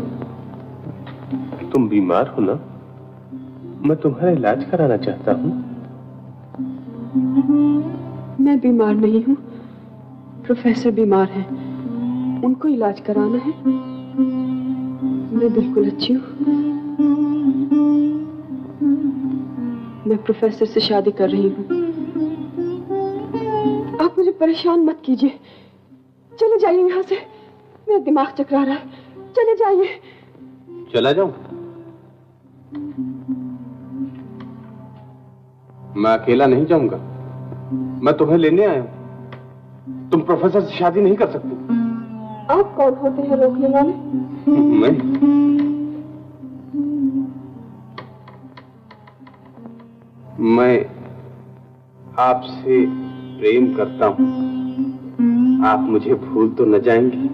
B: तुम बीमार हो ना? मैं तुम्हारा इलाज कराना चाहता हूँ।
D: मैं बीमार नहीं हूँ। प्रोफेसर बीमार हैं, उनको इलाज कराना है। मैं बिल्कुल अच्छी हूँ। मैं प्रोफेसर से शादी कर रही हूँ। आप मुझे परेशान मत कीजिए। चले जाइए यहाँ से। मेरा दिमाग चकरा रहा है। चले जाइए।
B: चला जाऊं? मैं अकेला नहीं जाऊंगा। मैं तुम्हें लेने आया हूं। तुम प्रोफेसर से शादी नहीं कर सकती।
D: आप कौन होते हैं रोकने वाले?
B: मैं आपसे प्रेम करता हूं। आप मुझे भूल तो न जाएंगे?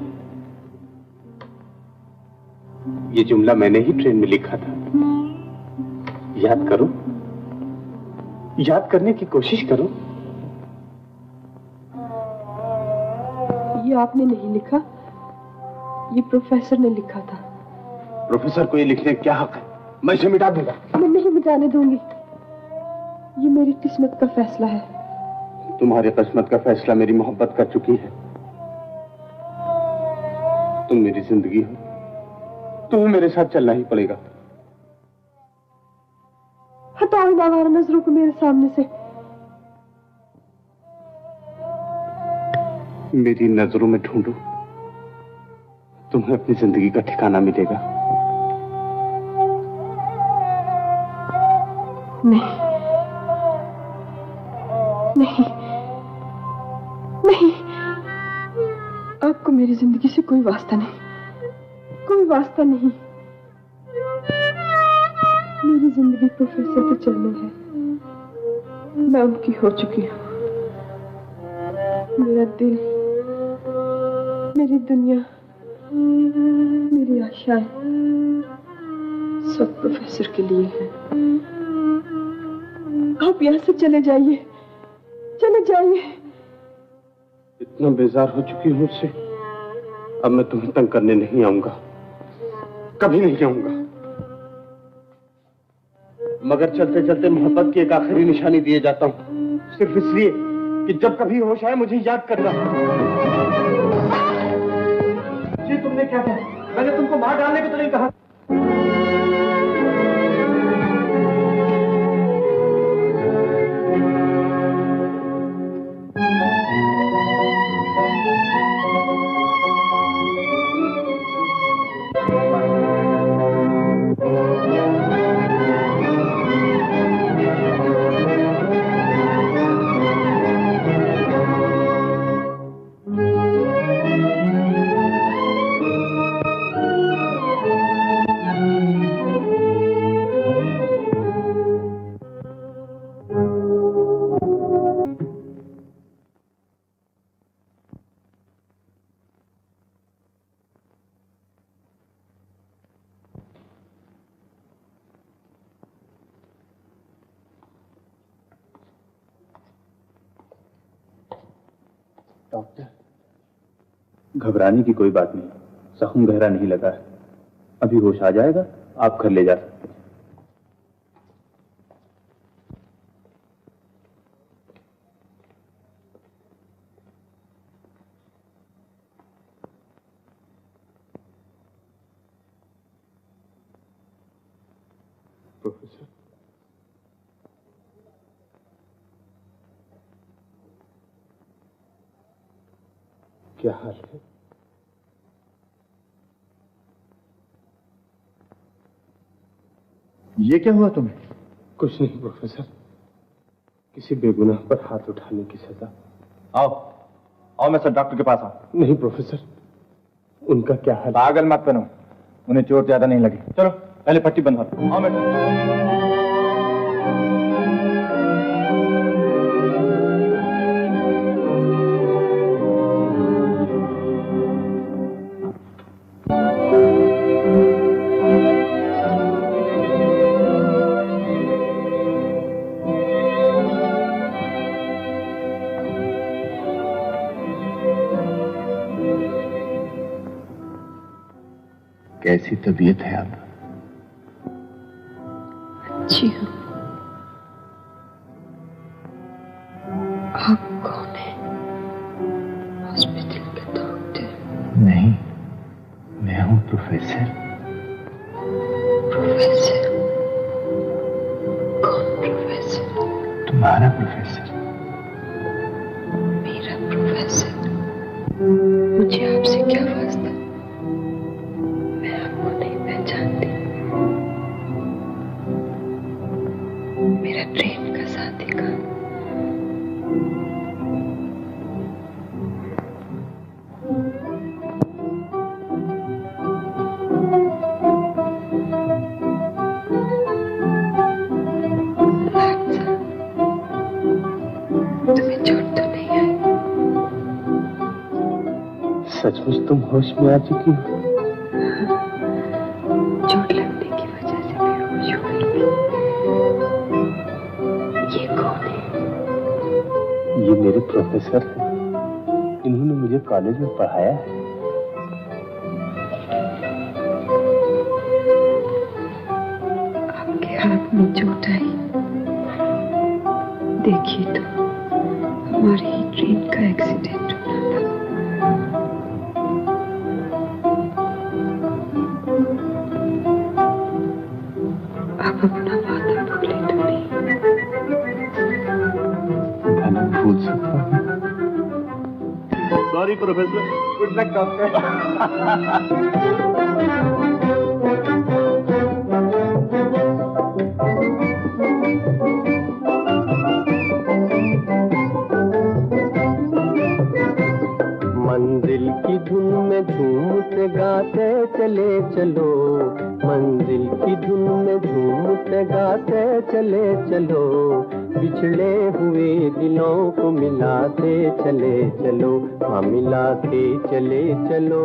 B: ये जुमला मैंने ही ट्रेन में लिखा था। याद करो, याद करने की कोशिश करो।
D: ये आपने नहीं लिखा, ये प्रोफेसर ने लिखा था।
B: प्रोफेसर को ये लिखने का क्या हक है? मैं इसे मिटा दूंगा।
D: मैं नहीं मिटाने दूंगी। ये मेरी किस्मत का फैसला है।
B: तुम्हारी किस्मत का फैसला मेरी मोहब्बत कर चुकी है। तुम मेरी जिंदगी हो, तुम्हें मेरे साथ चलना ही पड़ेगा।
D: हटाओ इन आवारा नजरों को मेरे सामने से।
B: मेरी नजरों में ढूंढो, तुम्हें अपनी जिंदगी का ठिकाना मिलेगा।
D: नहीं, नहीं, नहीं, आपको मेरी जिंदगी से कोई वास्ता नहीं, कोई वास्ता नहीं। मेरी जिंदगी प्रोफेसर के चरणों है। मैं उनकी हो चुकी हूँ। मेरा दिल, मेरी दुनिया, मेरी आशाएं सब प्रोफेसर के लिए है। आप यहाँ से चले जाइए, चले जाइए।
B: इतना बेजार हो चुकी हूँ उससे, अब मैं तुम्हें तंग करने नहीं आऊंगा, कभी नहीं आऊंगा। मगर चलते चलते मोहब्बत की एक आखिरी निशानी दिए जाता हूँ, सिर्फ इसलिए कि जब कभी होश आए मुझे याद करना।
A: जी तुमने क्या कहा? मैंने तुमको मार डालने को तो नहीं कहा।
L: डॉक्टर, घबराने की कोई बात नहीं, जख्म गहरा नहीं लगा है, अभी होश आ जाएगा, आप घर ले जा सकते हैं।
B: प्रोफेसर, क्या हाल है?
L: ये क्या हुआ तुम्हें?
B: कुछ नहीं प्रोफेसर, किसी बेगुनाह पर हाथ उठाने की सजा।
L: आओ आओ, मैं सर डॉक्टर के पास आऊं।
B: नहीं प्रोफेसर, उनका क्या हाल?
L: पागल मत बनो, उन्हें चोट ज्यादा नहीं लगी। चलो पहले पट्टी बंधवा। आओ मैं
K: कैसी तबीयत है अब?
D: अच्छी हूँ। आप कौन है? हॉस्पिटल के डॉक्टर?
K: नहीं, मैं हूँ प्रोफेसर।
D: प्रोफेसर? कौन प्रोफेसर?
K: तुम्हारा प्रोफेसर।
D: मेरा प्रोफेसर? मुझे आपसे क्या वास्ता? मैं आपको नहीं पहचानती। मेरा ट्रेन का साथी
B: सचमुच तुम होश में आ चुकी हो?
D: चोट लगने की वजह से बेहोश हो गई। ये कौन है?
B: ये मेरे प्रोफेसर हैं। इन्होंने मुझे कॉलेज में पढ़ाया है।
D: आपके हाथ में चोट आई, देखिए तो हमारी ही ट्रेन का एक्सीडेंट होना था। आप अपना वादा भूले तो नहीं?
B: मैं भूल सकता हूँ।
I: Sorry professor.
B: Good luck doctor.
P: मंजिल की धुन में झूमते गाते चले चलो, मंजिल की धुन में झूमते गाते चले चलो, बिछड़े हुए दिलों को मिलाते चले चलो, हाँ मिलाते चले चलो।